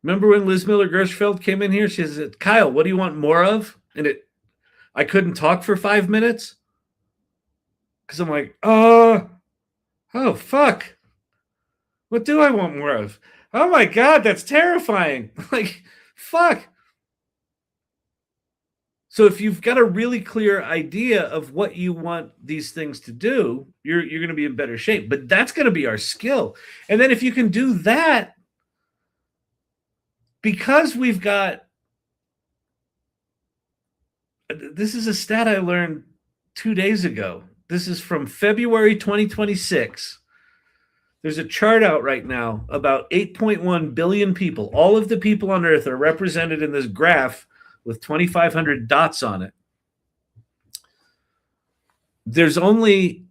Remember when Liz Miller-Gershfeld came in here? She said, Kyle, what do you want more of? And I couldn't talk for 5 minutes because I'm like, oh, fuck. What do I want more of? Oh my God, that's terrifying. Like, fuck. So if you've got a really clear idea of what you want these things to do, you're going to be in better shape. But that's going to be our skill. And then if you can do that, because we've got, this is a stat I learned 2 days ago. This is from February 2026. There's a chart out right now about 8.1 billion people. All of the people on Earth are represented in this graph with 2,500 dots on it. There's only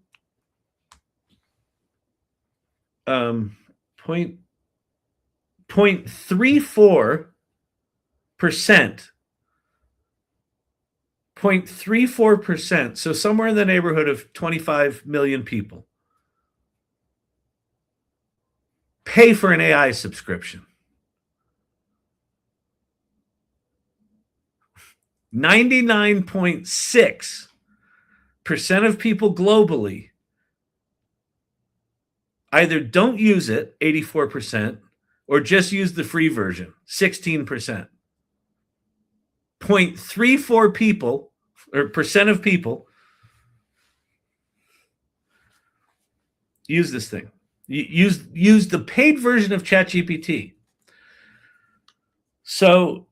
0.34%, so somewhere in the neighborhood of 25 million people, pay for an AI subscription. 99.6% of people globally either don't use it, 84%, or just use the free version, 16%. 0.34 people, or percent of people, use this thing. Use the paid version of ChatGPT. So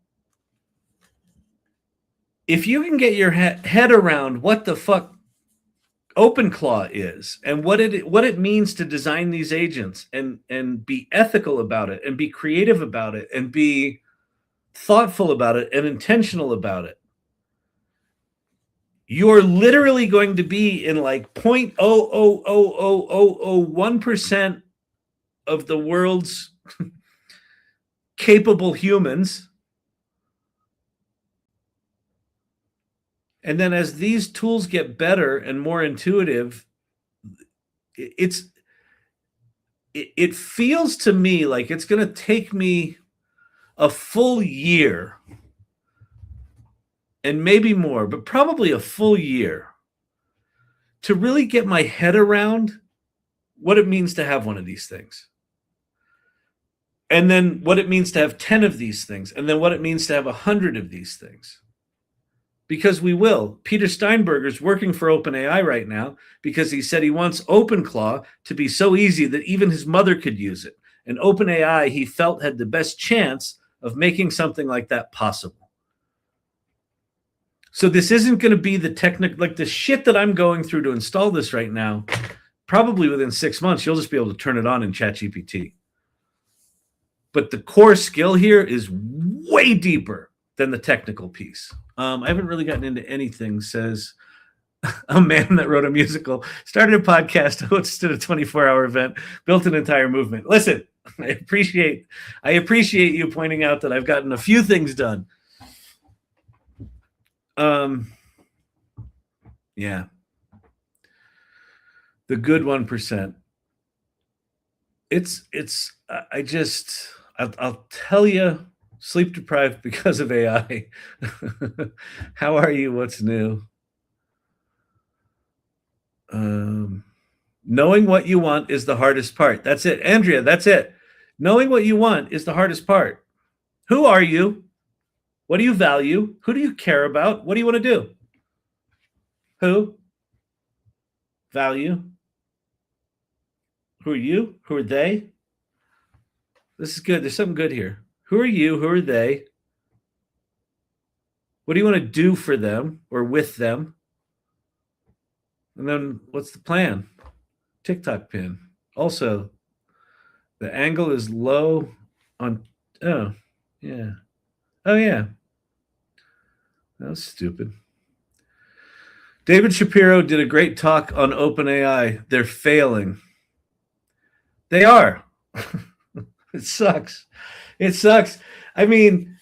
if you can get your head around what the fuck OpenClaw is and what it means to design these agents and be ethical about it and be creative about it and be thoughtful about it and intentional about it, you're literally going to be in like 0.0000001% of the world's capable humans. And then as these tools get better and more intuitive, it feels to me like it's going to take me a full year, and maybe more, but probably a full year, to really get my head around what it means to have one of these things. And then what it means to have 10 of these things. And then what it means to have 100 of these things. Because we will. Peter Steinberger's working for OpenAI right now because he said he wants OpenClaw to be so easy that even his mother could use it. And OpenAI, he felt, had the best chance of making something like that possible. So this isn't going to be the technical, like the shit that I'm going through to install this right now. Probably within 6 months, you'll just be able to turn it on in ChatGPT. But the core skill here is way deeper than the technical piece. I haven't really gotten into anything, says a man that wrote a musical, started a podcast, hosted a 24-hour event, built an entire movement. Listen, I appreciate you pointing out that I've gotten a few things done. Yeah. The good 1%. I'll tell you, sleep deprived because of AI. How are you? What's new? Knowing what you want is the hardest part. That's it. Andrea, that's it. Knowing what you want is the hardest part. Who are you? What do you value? Who do you care about? What do you want to do? Who? Value? Who are you? Who are they? This is good. There's something good here. Who are you? Who are they? What do you want to do for them or with them? And then what's the plan? TikTok pin. Also, the angle is low on, oh, yeah. Oh, yeah. That was stupid. David Shapiro did a great talk on OpenAI. They're failing. They are. It sucks. It sucks. I mean,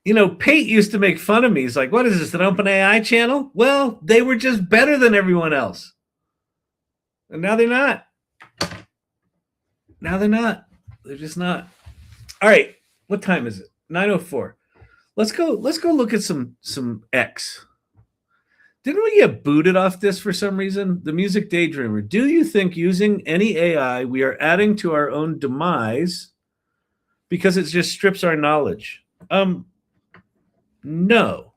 Pate used to make fun of me. He's like, what is this, an OpenAI channel? Well, they were just better than everyone else. And now they're not. Now they're not. They're just not. All right. What time is it? 9:04. Let's go look at some X. Didn't we get booted off this for some reason? The Music Daydreamer. Do you think using any AI, we are adding to our own demise because it just strips our knowledge? No.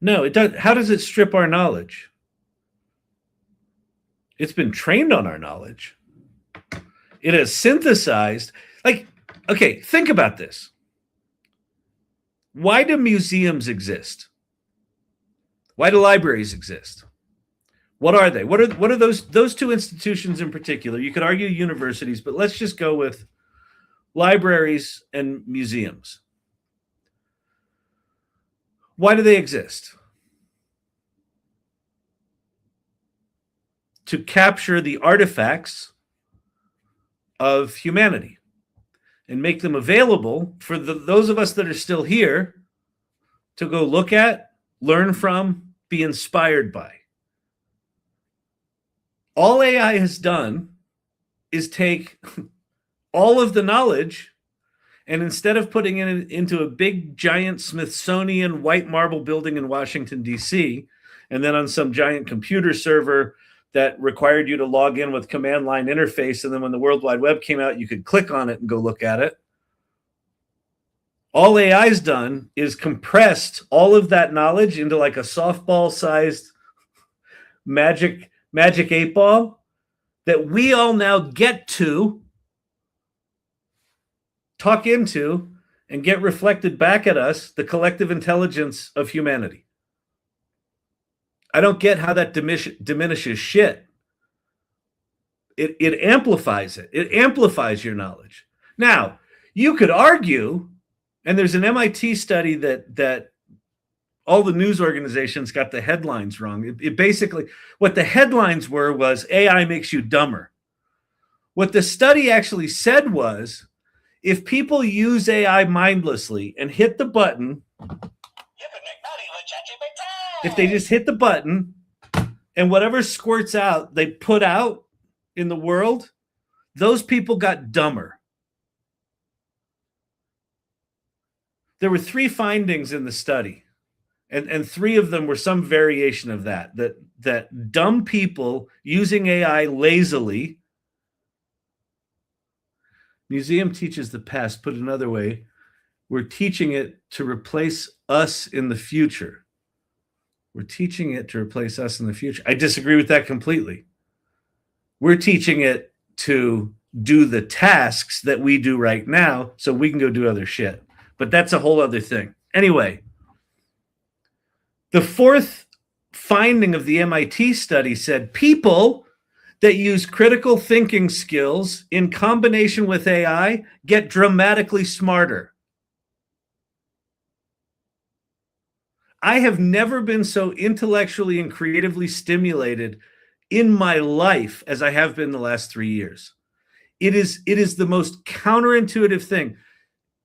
No, it does. How does it strip our knowledge? It's been trained on our knowledge. It has synthesized. Okay, think about this. Why do museums exist? Why do libraries exist? What are they? What are those two institutions in particular? You could argue universities, but let's just go with libraries and museums. Why do they exist? To capture the artifacts of humanity and make them available for those of us that are still here to go look at, learn from, be inspired by. All AI has done is take all of the knowledge, and instead of putting it into a big, giant Smithsonian white marble building in Washington, D.C., and then on some giant computer server that required you to log in with command line interface, and then when the World Wide Web came out, you could click on it and go look at it. All AI's done is compressed all of that knowledge into like a softball-sized magic 8-ball that we all now get to talk into and get reflected back at us, the collective intelligence of humanity. I don't get how that diminishes shit. It amplifies it. It amplifies your knowledge. Now, you could argue, and there's an MIT study that all the news organizations got the headlines wrong. It basically, what the headlines was AI makes you dumber. What the study actually said was, if people use AI mindlessly and hit the button, if they just hit the button and whatever squirts out, they put out in the world, those people got dumber. There were 3 findings in the study, and 3 of them were some variation of that dumb people using AI lazily. Museum teaches the past. Put another way, we're teaching it to replace us in the future. We're teaching it to replace us in the future. I disagree with that completely. We're teaching it to do the tasks that we do right now so we can go do other shit. But that's a whole other thing. Anyway, the 4th finding of the MIT study said people that use critical thinking skills in combination with AI get dramatically smarter. I have never been so intellectually and creatively stimulated in my life as I have been the last 3 years. It is the most counterintuitive thing.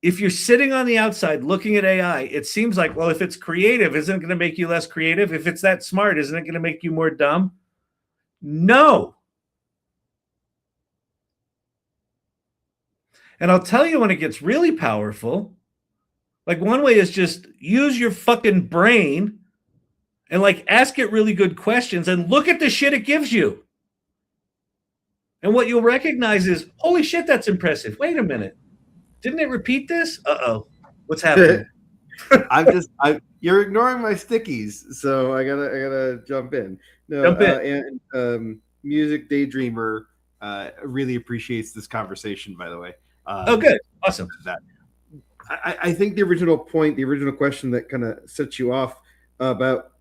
If you're sitting on the outside looking at AI, it seems like, well, if it's creative, isn't it going to make you less creative? If it's that smart, isn't it going to make you more dumb? No. And I'll tell you when it gets really powerful. Like, one way is just use your fucking brain and like ask it really good questions and look at the shit it gives you. And what you'll recognize is, holy shit, that's impressive. Wait a minute. Didn't it repeat this? Uh-oh. What's happening? You're ignoring my stickies, so I gotta jump in. No, Jump in. And Music Daydreamer really appreciates this conversation, by the way. Oh, good. Awesome. That. I think the original question that kind of sets you off about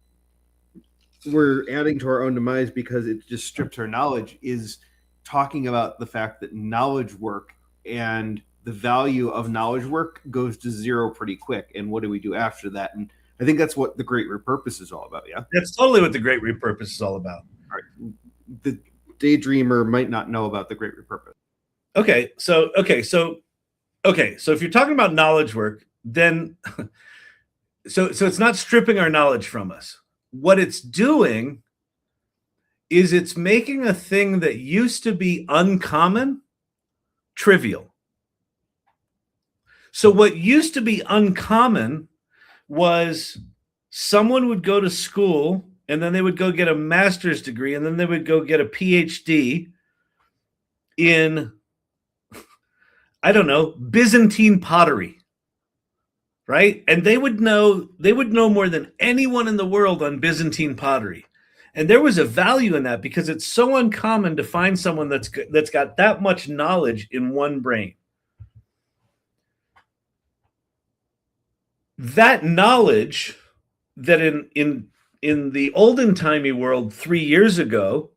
we're adding to our own demise because it just strips our knowledge is talking about the fact that knowledge work and the value of knowledge work goes to zero pretty quick. And what do we do after that? And I think that's what the Great Repurpose is all about. Yeah, that's totally what the Great Repurpose is all about. All right. The daydreamer might not know about the Great Repurpose. Okay, so if you're talking about knowledge work, then so it's not stripping our knowledge from us. What it's doing is it's making a thing that used to be uncommon trivial. So what used to be uncommon was someone would go to school and then they would go get a master's degree and then they would go get a PhD in, I don't know, Byzantine pottery, right? And they would know more than anyone in the world on Byzantine pottery. And there was a value in that because it's so uncommon to find someone that's got that much knowledge in one brain. That knowledge that in the olden timey world 3 years ago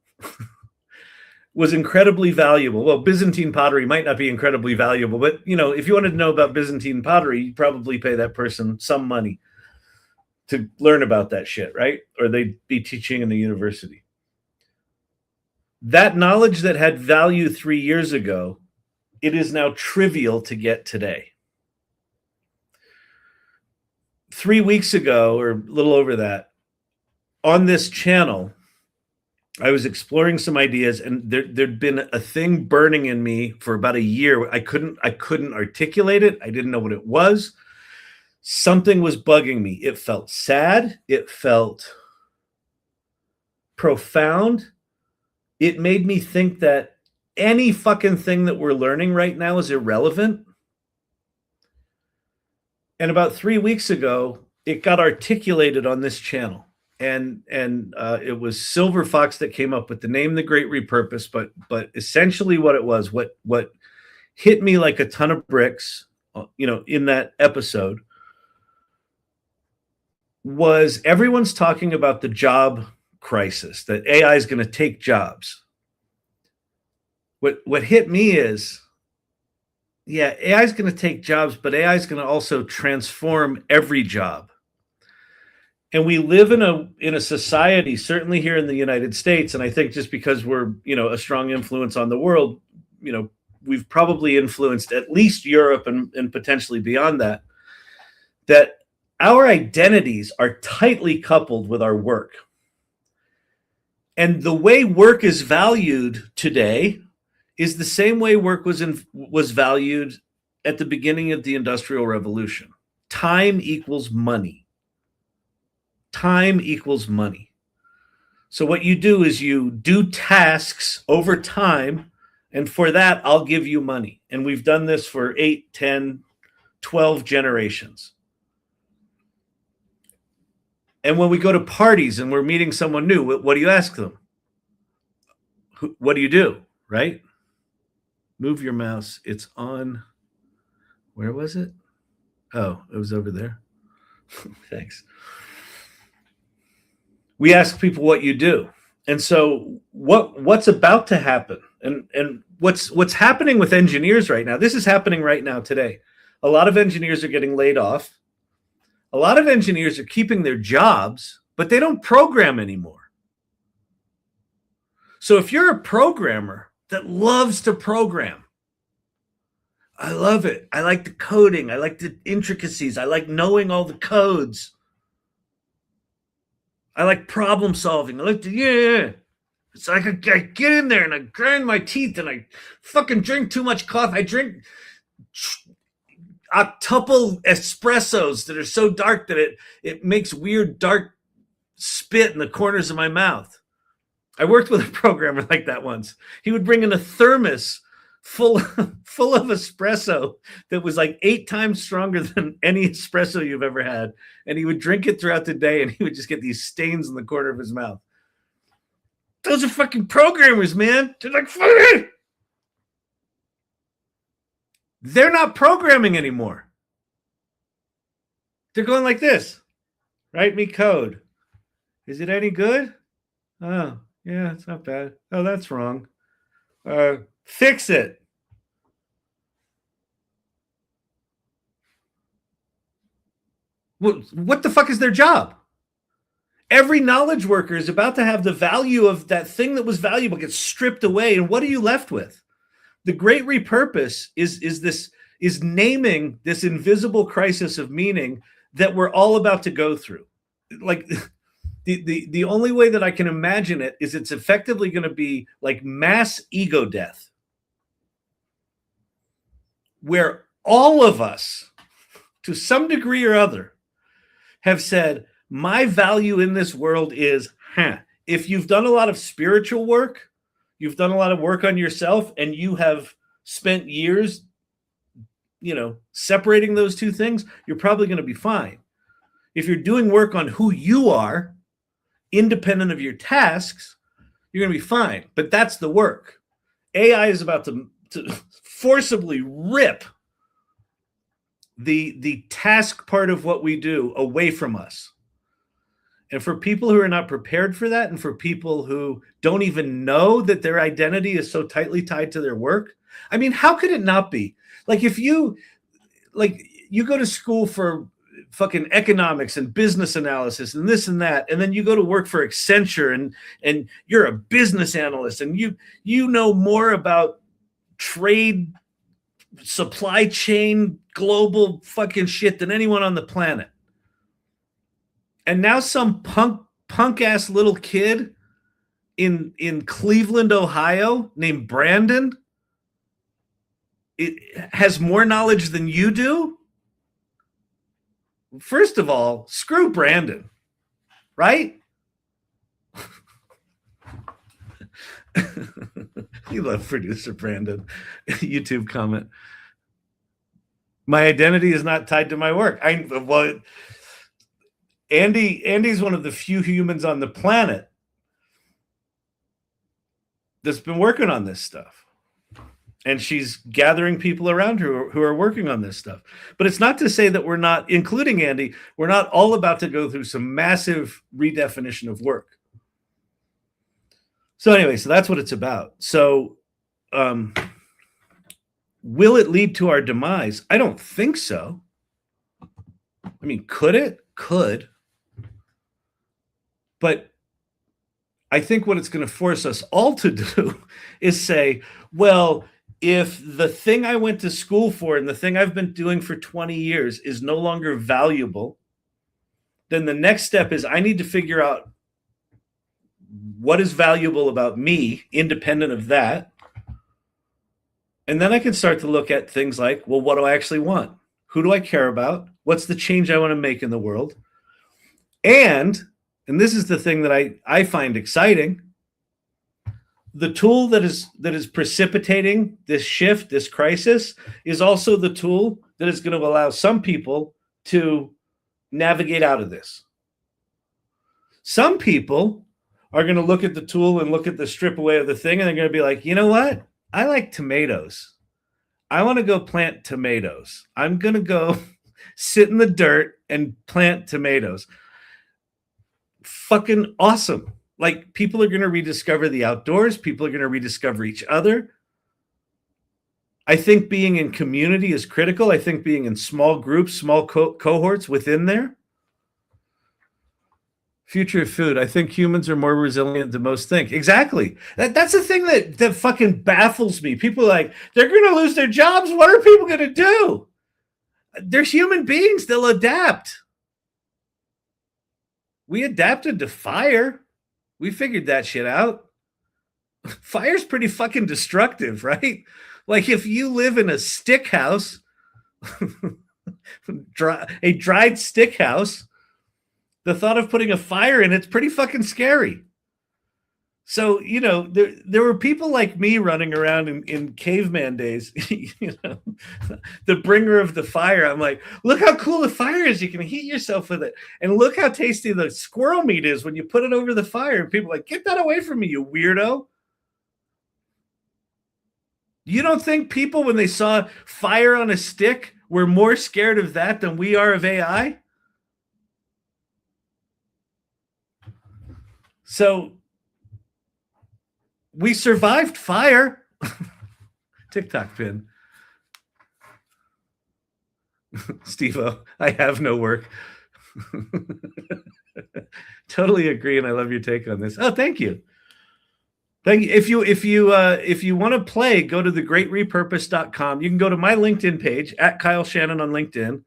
was incredibly valuable. Well, Byzantine pottery might not be incredibly valuable, but if you wanted to know about Byzantine pottery, you'd probably pay that person some money to learn about that shit, right? Or they'd be teaching in the university. That knowledge that had value 3 years ago, it is now trivial to get today. 3 weeks ago, or a little over that, on this channel, I was exploring some ideas, and there'd been a thing burning in me for about a year. I couldn't articulate it. I didn't know what it was. Something was bugging me. It felt sad. It felt profound. It made me think that any fucking thing that we're learning right now is irrelevant. And about 3 weeks ago, it got articulated on this channel. And it was Silver Fox that came up with the name The Great Repurpose, but essentially what it was, what hit me like a ton of bricks, in that episode, was everyone's talking about the job crisis, that AI is going to take jobs. What hit me is, yeah, AI is going to take jobs, but AI is going to also transform every job. And we live in a society, certainly here in the United States, and I think just because we're, a strong influence on the world, we've probably influenced at least Europe and potentially beyond that our identities are tightly coupled with our work. And the way work is valued today is the same way work was valued at the beginning of the Industrial Revolution. Time equals money. Time equals money. So what you do is you do tasks over time, and for that, I'll give you money. And we've done this for 8, 10, 12 generations. And when we go to parties and we're meeting someone new, what do you ask them? What do you do, right? Move your mouse. It's on. Where was it? Oh, it was over there. Thanks. We ask people what you do. And so what's about to happen and what's happening with engineers right now, this is happening right now today. A lot of engineers are getting laid off. A lot of engineers are keeping their jobs, but they don't program anymore. So if you're a programmer that loves to program, I love it. I like the coding. I like the intricacies. I like knowing all the codes. I like problem solving. I like the, It's like I get in there and I grind my teeth and I fucking drink too much coffee. I drink octuple espressos that are so dark that it makes weird dark spit in the corners of my mouth. I worked with a programmer like that once. He would bring in a thermos full of espresso that was like 8 times stronger than any espresso you've ever had. And he would drink it throughout the day and he would just get these stains in the corner of his mouth. Those are fucking programmers, man. They're like, fucking. They're not programming anymore. They're going like this. Write me code. Is it any good? Oh, yeah, it's not bad. Oh, that's wrong. Fix it. What the fuck is their job? Every knowledge worker is about to have the value of that thing that was valuable get stripped away. And what are you left with? The Great Repurpose is naming this invisible crisis of meaning that we're all about to go through. Like the only way that I can imagine it is it's effectively going to be like mass ego death, where all of us, to some degree or other, have said, my value in this world is, if you've done a lot of spiritual work, you've done a lot of work on yourself, and you have spent years, separating those two things, you're probably going to be fine. If you're doing work on who you are, independent of your tasks, you're going to be fine. But that's the work. AI is about to forcibly rip the task part of what we do away from us. And for people who are not prepared for that, and for people who don't even know that their identity is so tightly tied to their work, I mean, how could it not be? Like if you go to school for fucking economics and business analysis and this and that, and then you go to work for Accenture and you're a business analyst and you know more about trade, supply chain, global fucking shit than anyone on the planet. And now some punk ass little kid in Cleveland, Ohio, named Brandon, it has more knowledge than you do. First of all, screw Brandon, right? We love producer Brandon. YouTube comment. My identity is not tied to my work. Andy's one of the few humans on the planet that's been working on this stuff. And she's gathering people around her who are working on this stuff. But it's not to say that we're not, including Andy, we're not all about to go through some massive redefinition of work. So anyway, so that's what it's about. So will it lead to our demise? I don't think so. I mean, could it? Could. But I think what it's going to force us all to do is say, well, if the thing I went to school for and the thing I've been doing for 20 years is no longer valuable, then the next step is I need to figure out what is valuable about me, independent of that. And then I can start to look at things like, well, what do I actually want? Who do I care about? What's the change I want to make in the world? And this is the thing that I find exciting, the tool that is precipitating this shift, this crisis, is also the tool that is going to allow some people to navigate out of this. Some people are going to look at the tool and look at the strip away of the thing, and they're going to be like, you know what? I like tomatoes. I want to go plant tomatoes. I'm going to go sit in the dirt and plant tomatoes. Fucking awesome. Like, people are going to rediscover the outdoors. People are going to rediscover each other. I think being in community is critical. I think being in small groups, small cohorts within there Future of food. I think humans are more resilient than most think. Exactly. That's the thing that fucking baffles me. People are like, they're going to lose their jobs. What are people going to do? They're human beings. They'll adapt. We adapted to fire. We figured that shit out. Fire's pretty fucking destructive, right? Like if you live in a stick house, a dried stick house, the thought of putting a fire in it's pretty fucking scary. So, you know, there were people like me running around in caveman days, you know, the bringer of the fire. I'm like, look how cool the fire is. You can heat yourself with it. And look how tasty the squirrel meat is when you put it over the fire. And people are like, get that away from me, you weirdo. You don't think people, when they saw fire on a stick, were more scared of that than we are of AI? So we survived fire. TikTok pin. Steve-O, I have no work. Totally agree, and I love your take on this. Oh, thank you. Thank you. If you want to play, go to thegreatrepurpose.com. You can go to my LinkedIn page at Kyle Shannon on LinkedIn.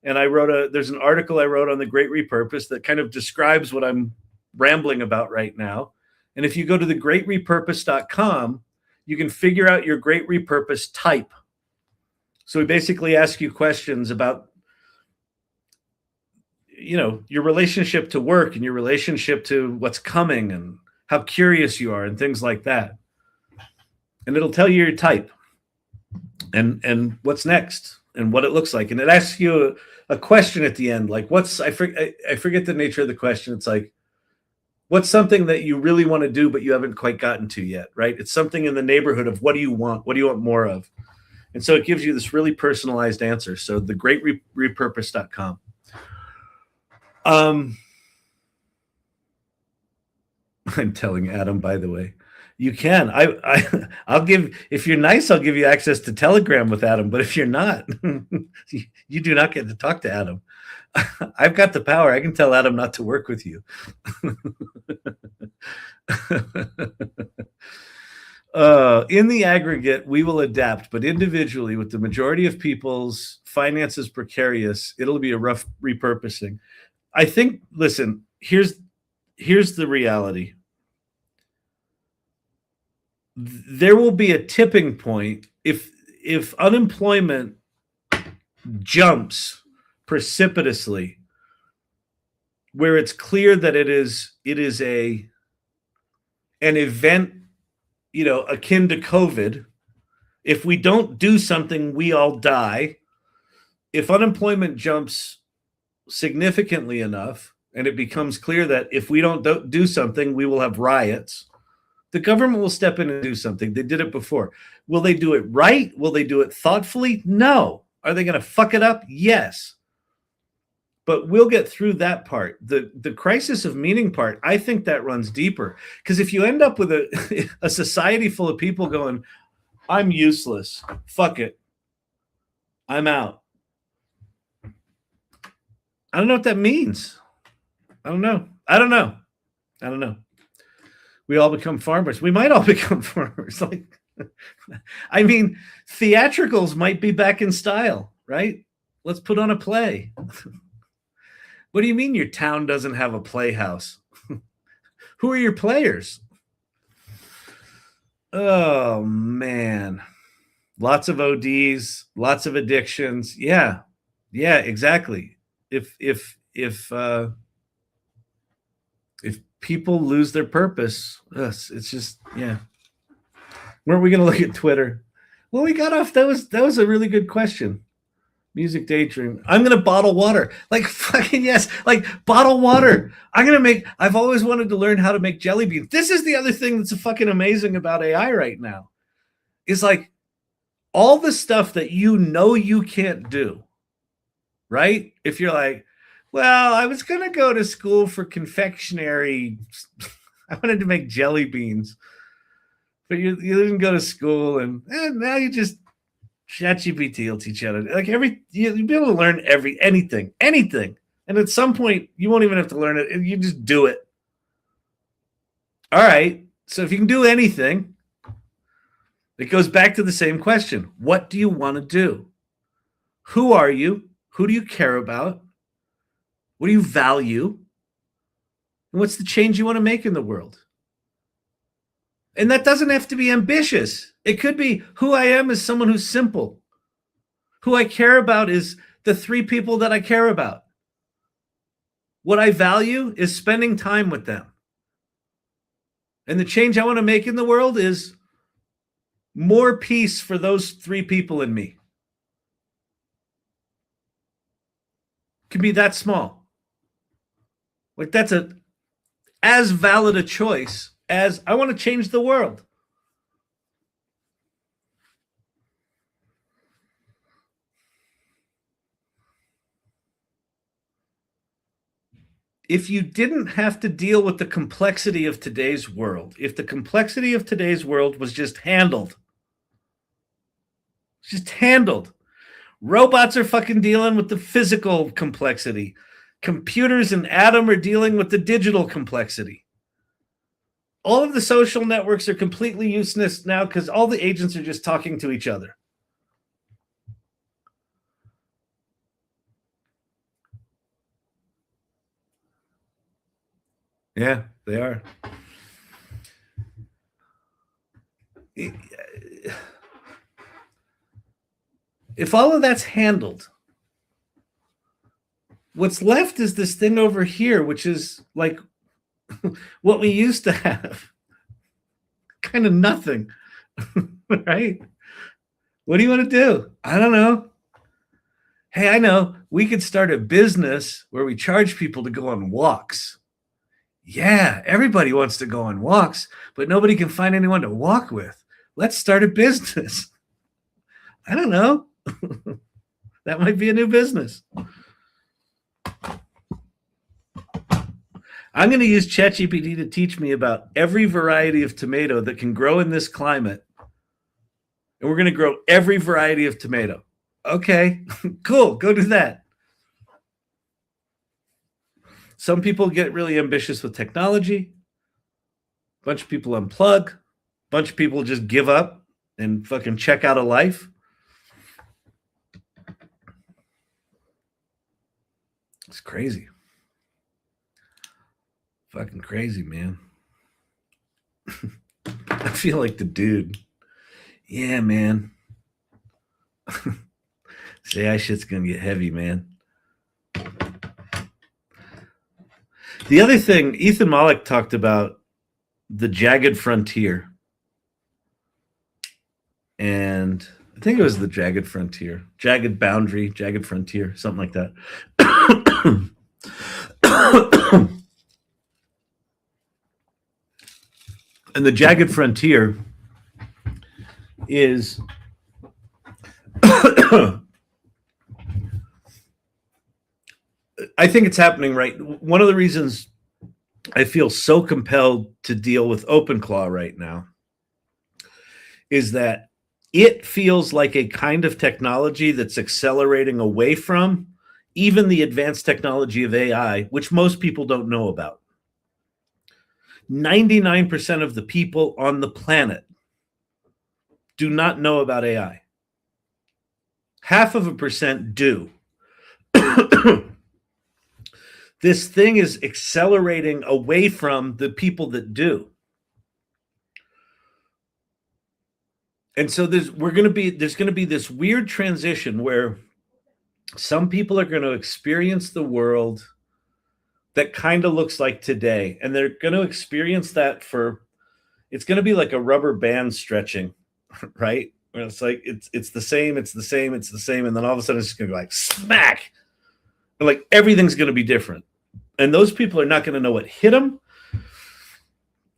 And there's an article I wrote on the Great Repurpose that kind of describes what I'm rambling about right now. And if you go to thegreatrepurpose.com, you can figure out your Great Repurpose type. So we basically ask you questions about, you know, your relationship to work and your relationship to what's coming and how curious you are and things like that. And it'll tell you your type and what's next and what it looks like. And it asks you a question at the end, like I forget the nature of the question. It's like, what's something that you really want to do, but you haven't quite gotten to yet, right? It's something in the neighborhood of what do you want? What do you want more of? And so it gives you this really personalized answer. So thegreatrepurpose.com. I'm telling Adam, by the way, you can. I'll give, if you're nice, I'll give you access to Telegram with Adam. But if you're not, you do not get to talk to Adam. I've got the power. I can tell Adam not to work with you. In the aggregate, we will adapt, but individually, with the majority of people's finances precarious, it'll be a rough repurposing. I think, listen, here's the reality. There will be a tipping point if unemployment jumps precipitously, where it's clear that it is an event, you know, akin to COVID. If we don't do something, we all die. If unemployment jumps significantly enough, and it becomes clear that if we don't do something, we will have riots, the government will step in and do something. They did it before. Will they do it right? Will they do it thoughtfully? No. Are they going to fuck it up? Yes. But we'll get through that part. The crisis of meaning part, I think that runs deeper. Because if you end up with a society full of people going, I'm useless, fuck it, I'm out. I don't know what that means. I don't know. We all become farmers. We might all become farmers. Like, I mean, theatricals might be back in style, right? Let's put on a play. What do you mean your town doesn't have a playhouse? Who are your players? Oh, man. Lots of ODs, lots of addictions. Yeah, exactly. If people lose their purpose, it's just, yeah. Weren't we going to look at Twitter? Well, we got off. That was a really good question. Music daydream. I'm going to bottle water. Like, fucking yes. Like, bottle water. I've always wanted to learn how to make jelly beans. This is the other thing that's fucking amazing about AI right now. Is like all the stuff that you can't do, right? If you're like, well, I was going to go to school for confectionery. I wanted to make jelly beans. But you didn't go to school, and now you just ChatGPT will teach you how to, like, you'll be able to learn anything. And at some point, you won't even have to learn it. You just do it. All right. So if you can do anything, it goes back to the same question. What do you want to do? Who are you? Who do you care about? What do you value? And what's the change you want to make in the world? And that doesn't have to be ambitious. It could be who I am is someone who's simple. Who I care about is the 3 people that I care about. What I value is spending time with them. And the change I want to make in the world is more peace for those 3 people in me. It can be that small. Like that's as valid a choice as I want to change the world. If you didn't have to deal with the complexity of today's world, if the complexity of today's world was just handled, robots are fucking dealing with the physical complexity. Computers and Atom are dealing with the digital complexity. All of the social networks are completely useless now because all the agents are just talking to each other. Yeah, they are. If all of that's handled, what's left is this thing over here, which is like what we used to have. Kind of nothing, right? What do you want to do? I don't know. Hey, I know. We could start a business where we charge people to go on walks. Yeah, everybody wants to go on walks, but nobody can find anyone to walk with. Let's start a business. I don't know. That might be a new business. I'm going to use ChatGPT to teach me about every variety of tomato that can grow in this climate. And we're going to grow every variety of tomato. Okay, cool. Go do that. Some people get really ambitious with technology. A bunch of people unplug. A bunch of people just give up and fucking check out of life. It's crazy. Fucking crazy, man. I feel like the dude. Yeah, man. AI shit's gonna get heavy, man. The other thing, Ethan Malik talked about the Jagged Frontier. And I think it was the Jagged Frontier. Jagged Boundary, Jagged Frontier, something like that. And the Jagged Frontier is I think it's happening right. One of the reasons I feel so compelled to deal with OpenClaw right now is that it feels like a kind of technology that's accelerating away from even the advanced technology of AI, which most people don't know about. 99% of the people on the planet do not know about AI. 0.5% do. This thing is accelerating away from the people that do. And so there's going to be this weird transition where some people are going to experience the world that kind of looks like today. And they're going to experience that it's going to be like a rubber band stretching, right? Where it's like, it's the same. And then all of a sudden it's just going to go like smack. And like everything's going to be different. And those people are not going to know what hit them.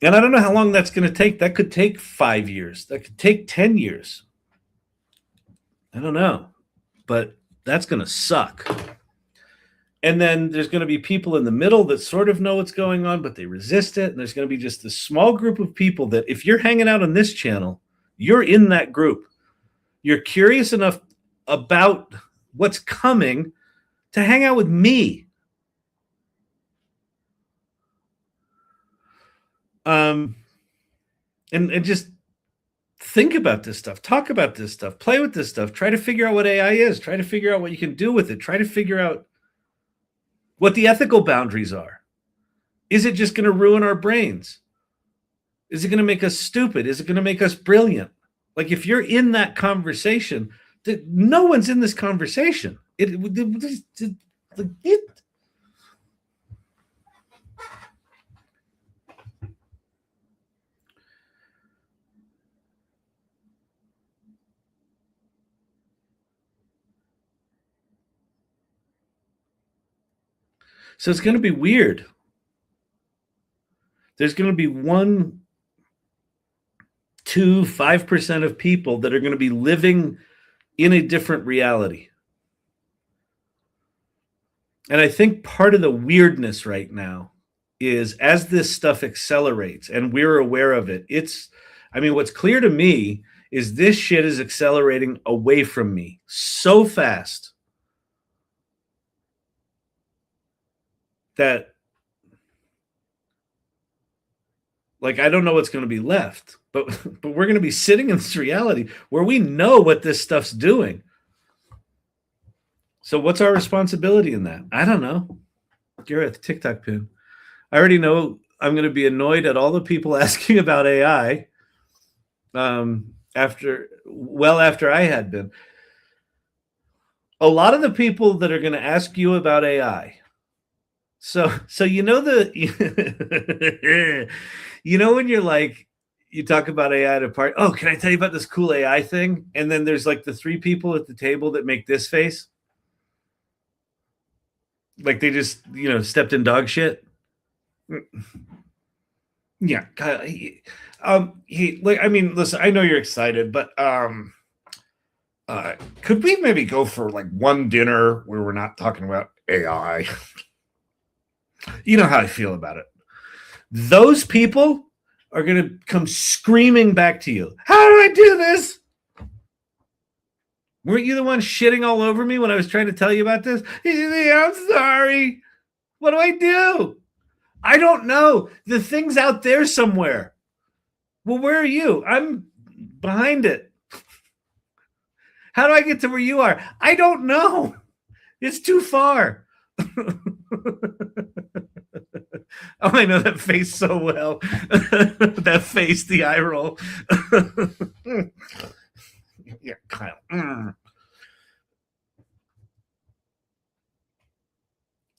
And I don't know how long that's going to take. That could take 5 years. That could take 10 years. I don't know. But that's going to suck. And then there's going to be people in the middle that sort of know what's going on, but they resist it. And there's going to be just this small group of people that if you're hanging out on this channel, you're in that group. You're curious enough about what's coming to hang out with me. And just think about this stuff, talk about this stuff, play with this stuff, try to figure out what AI is, try to figure out what you can do with it, try to figure out what the ethical boundaries are. Is it just going to ruin our brains? Is it going to make us stupid? Is it going to make us brilliant? Like, if you're in that conversation, no one's in this conversation. So it's going to be weird. There's going to be 1, 2, 5% of people that are going to be living in a different reality. And I think part of the weirdness right now is, as this stuff accelerates and we're aware of it, what's clear to me is this shit is accelerating away from me so fast that, like, I don't know what's going to be left, but we're going to be sitting in this reality where we know what this stuff's doing. So what's our responsibility in that? I don't know. Gareth, TikTok pin. I already know I'm going to be annoyed at all the people asking about AI after I had been. A lot of the people that are going to ask you about AI. So you know when you're like, you talk about AI at a party. Oh, can I tell you about this cool AI thing? And then there's like the 3 people at the table that make this face. Like they just, stepped in dog shit. Yeah. Listen, I know you're excited, but could we maybe go for like one dinner where we're not talking about AI? You know how I feel about it. Those people are going to come screaming back to you. How do I do this? Weren't you the one shitting all over me when I was trying to tell you about this? I'm sorry. What do I do? I don't know. The thing's out there somewhere. Well, where are you? I'm behind it. How do I get to where you are? I don't know. It's too far. Oh, I know that face so well. That face, the eye roll. Yeah, Kyle.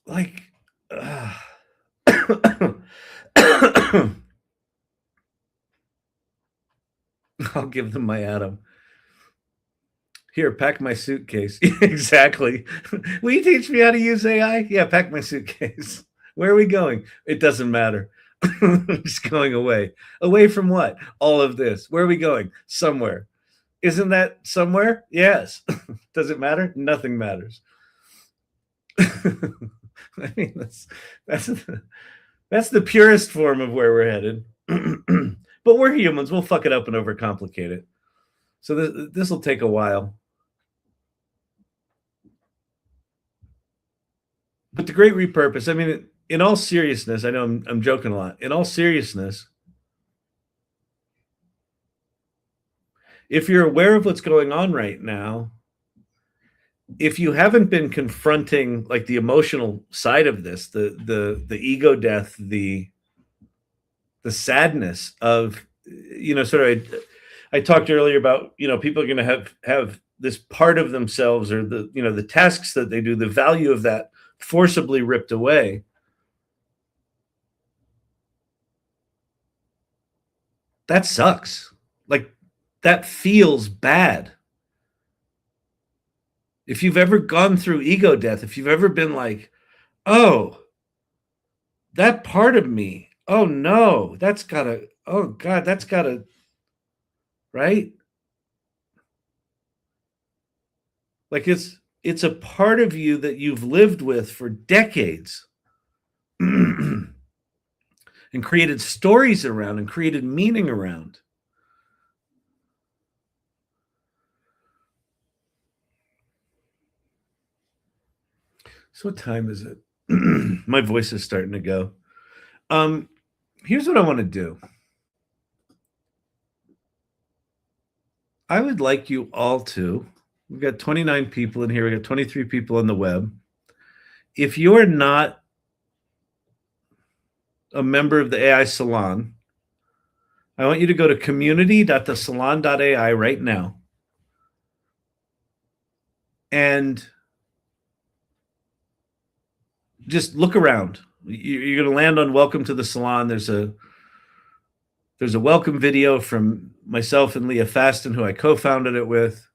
Like, I'll give them my Adam. Here, pack my suitcase. Exactly. Will you teach me how to use AI? Yeah, pack my suitcase. Where are we going? It doesn't matter. Just going away. Away from what? All of this. Where are we going? Somewhere. Isn't that somewhere? Yes. Does it matter? Nothing matters. I mean, that's the purest form of where we're headed. But we're humans. We'll fuck it up and overcomplicate it. So this will take a while. But the Great Repurpose, I mean, in all seriousness, I know I'm joking a lot. In all seriousness, if you're aware of what's going on right now, if you haven't been confronting like the emotional side of this, the ego death, the sadness of, I talked earlier about, people are going to have this part of themselves, or the tasks that they do, the value of that forcibly ripped away. That sucks. Like, that feels bad. If you've ever gone through ego death, if you've ever been like, oh, that part of me, oh no, that's gotta, oh God, that's gotta, right? Like, it's a part of you that you've lived with for decades and created stories around and created meaning around. So what time is it? My voice is starting to go. Here's what I want to do. I would like you all to, we've got 29 people in here. We got 23 people on the web. If you're not a member of the AI Salon, I want you to go to community.thesalon.ai right now. And just look around. You're going to land on Welcome to the Salon. There's a welcome video from myself and Leah Fasten, who I co-founded it with.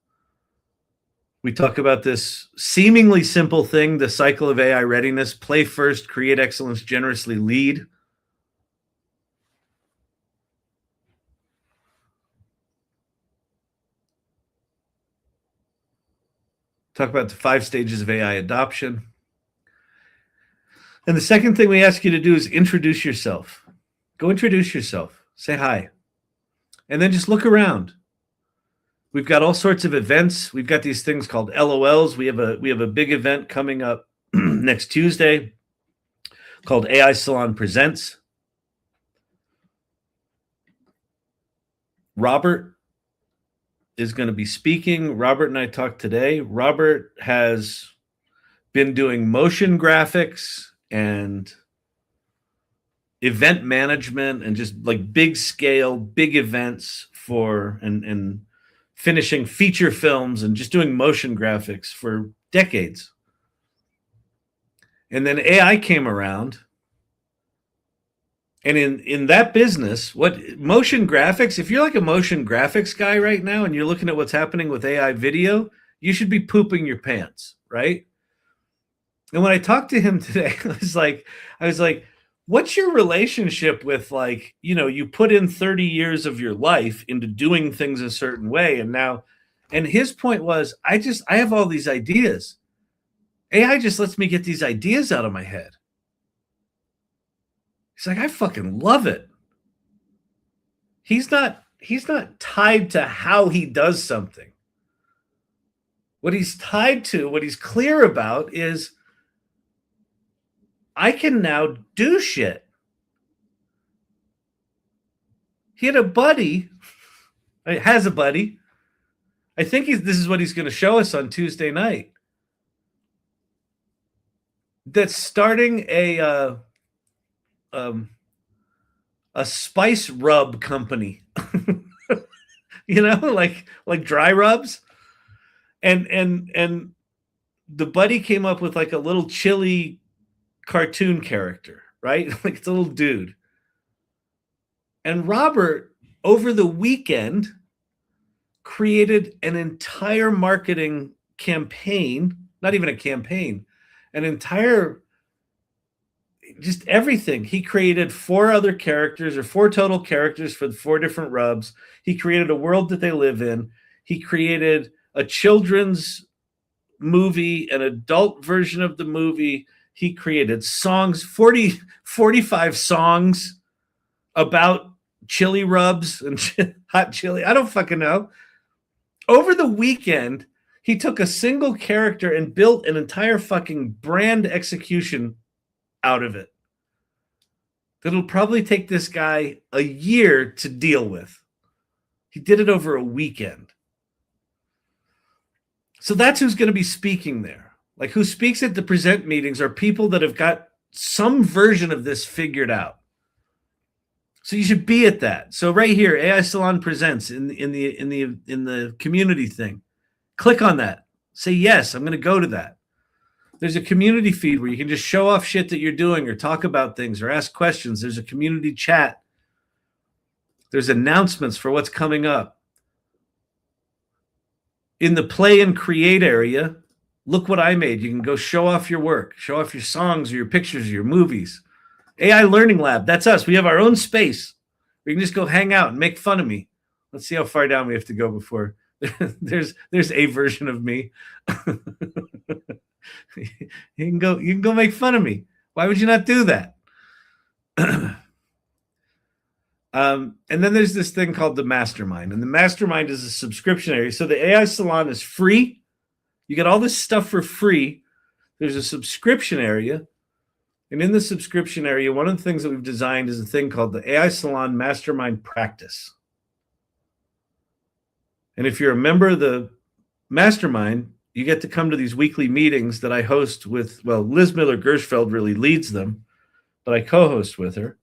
We talk about this seemingly simple thing, the cycle of AI readiness: play first, create excellence, generously lead. Talk about the 5 stages of AI adoption. And the second thing we ask you to do is introduce yourself. Go introduce yourself. Say hi. And then just look around. We've got all sorts of events. We've got these things called LOLs. We have a big event coming up next Tuesday called AI Salon Presents. Robert is going to be speaking. Robert and I talked today. Robert has been doing motion graphics and event management and just like big scale, big events for and finishing feature films and just doing motion graphics for decades. And then AI came around. And in that business, what motion graphics, if you're like a motion graphics guy right now and you're looking at what's happening with AI video, you should be pooping your pants, right? And when I talked to him today, I was like, what's your relationship with, like, you know, you put in 30 years of your life into doing things a certain way. And his point was, I have all these ideas. AI just lets me get these ideas out of my head. He's like, I fucking love it. He's not tied to how he does something. What he's tied to, what he's clear about is, I can now do shit. He had a buddy, has a buddy. I think this is what he's going to show us on Tuesday night. That's starting a spice rub company. You know, like dry rubs. And the buddy came up with like a little chili cartoon character, right? Like it's a little dude. And Robert, over the weekend, created an entire marketing campaign, not even a campaign, an entire, just everything. He created 4 other characters, or 4 total characters for the 4 different rubs. He created a world that they live in. He created a children's movie, an adult version of the movie. He created songs, 45 songs about chili rubs and hot chili. I don't fucking know. Over the weekend, he took a single character and built an entire fucking brand execution out of it. That'll probably take this guy a year to deal with. He did it over a weekend. So that's who's going to be speaking there. Like, who speaks at the present meetings are people that have got some version of this figured out. So you should be at that. So right here, AI Salon Presents in the community thing. Click on that. Say yes, I'm going to go to that. There's a community feed where you can just show off shit that you're doing or talk about things or ask questions. There's a community chat. There's announcements for what's coming up. In the play and create area, look what I made. You can go show off your work, show off your songs or your pictures or your movies. AI Learning Lab, that's us. We have our own space. We can just go hang out and make fun of me. Let's see how far down we have to go before there's a version of me. You can go make fun of me. Why would you not do that? And then there's this thing called the Mastermind, and the Mastermind is a subscription area. So the AI Salon is free. You get all this stuff for free. There's a subscription area. And in the subscription area, one of the things that we've designed is a thing called the AI Salon Mastermind Practice. And if you're a member of the Mastermind, you get to come to these weekly meetings that I host with, well, Liz Miller-Gershfeld really leads them, but I co-host with her.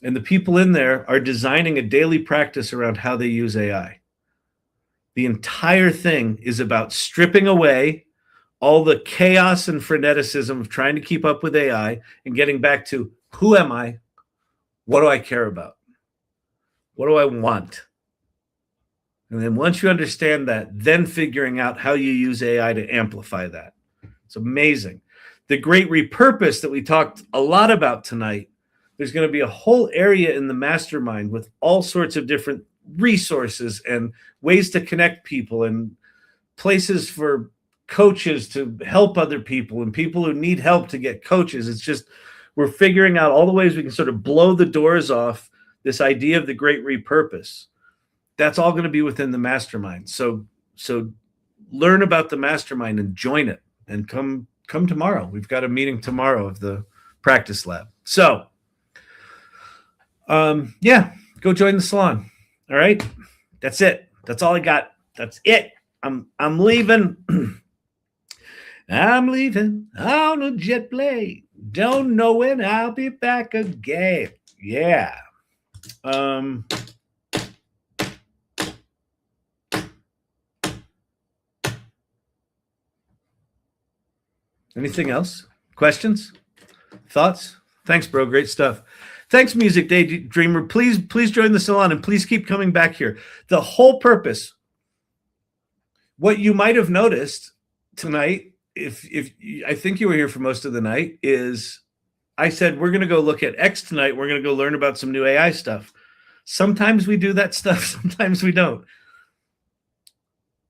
And the people in there are designing a daily practice around how they use AI. The entire thing is about stripping away all the chaos and freneticism of trying to keep up with AI and getting back to, who am I? What do I care about? What do I want? And then once you understand that, then figuring out how you use AI to amplify that. It's amazing. The Great Repurpose that we talked a lot about tonight, there's going to be a whole area in the mastermind with all sorts of different resources and ways to connect people and places for coaches to help other people and people who need help to get coaches. It's just, we're figuring out all the ways we can sort of blow the doors off this idea of the Great Repurpose. That's all going to be within the mastermind. So learn about the mastermind and join it, and come tomorrow. We've got a meeting tomorrow of the practice lab. So yeah, go join the salon. All right. That's it. That's all I got. That's it. I'm leaving. I'm leaving on a jet plane. Don't know when I'll be back again. Yeah. Anything else? Questions? Thoughts? Thanks, bro. Great stuff. Thanks, Music Daydreamer. Please join the salon, and please keep coming back here. The whole purpose, what you might have noticed tonight, if I think you were here for most of the night, is I said we're going to go look at X tonight. We're going to go learn about some new AI stuff. Sometimes we do that stuff. Sometimes we don't.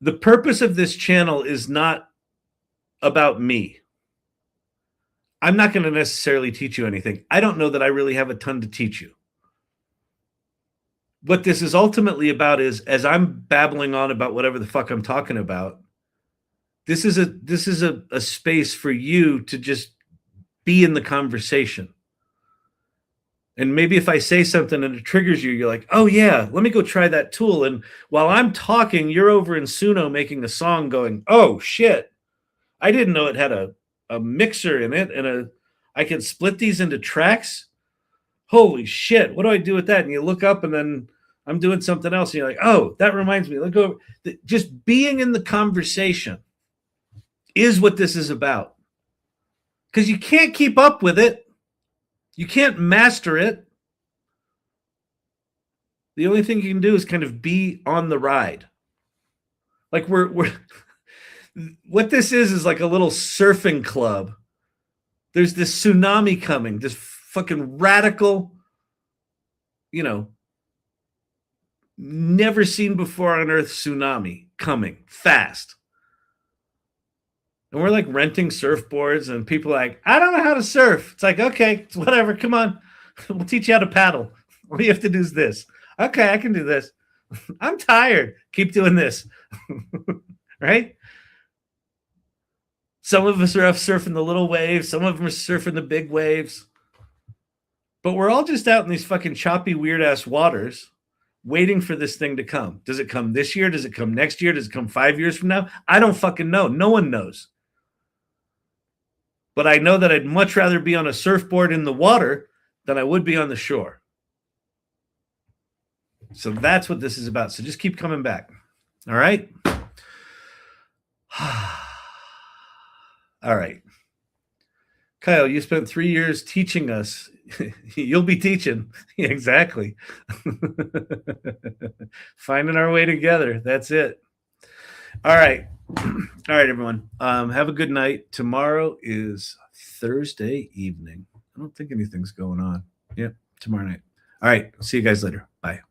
The purpose of this channel is not about me. I'm not going to necessarily teach you anything. I don't know that I really have a ton to teach you. What this is ultimately about is, as I'm babbling on about whatever the fuck I'm talking about, this is a space for you to just be in the conversation. And maybe if I say something and it triggers you, you're like, oh yeah, let me go try that tool. And while I'm talking, you're over in Suno making a song going, oh shit, I didn't know it had a mixer in it, and I can split these into tracks. Holy shit, what do I do with that? And you look up, and then I'm doing something else, and you're like, oh, that reminds me. Let go. Just being in the conversation is what this is about. Because you can't keep up with it. You can't master it. The only thing you can do is kind of be on the ride. Like we're what this is like a little surfing club. There's this tsunami coming, this fucking radical, never seen before on Earth tsunami coming fast. And we're like renting surfboards, and people are like, I don't know how to surf. It's like, okay, it's whatever. Come on. We'll teach you how to paddle. All you have to do is this. Okay, I can do this. I'm tired. Keep doing this. Right? Some of us are off surfing the little waves. Some of them are surfing the big waves. But we're all just out in these fucking choppy, weird-ass waters waiting for this thing to come. Does it come this year? Does it come next year? Does it come 5 years from now? I don't fucking know. No one knows. But I know that I'd much rather be on a surfboard in the water than I would be on the shore. So that's what this is about. So just keep coming back. All right? All right. Kyle, you spent 3 years teaching us. You'll be teaching. Exactly. Finding our way together. That's it. All right. All right, everyone. Have a good night. Tomorrow is Thursday evening. I don't think anything's going on. Yep, tomorrow night. All right. See you guys later. Bye.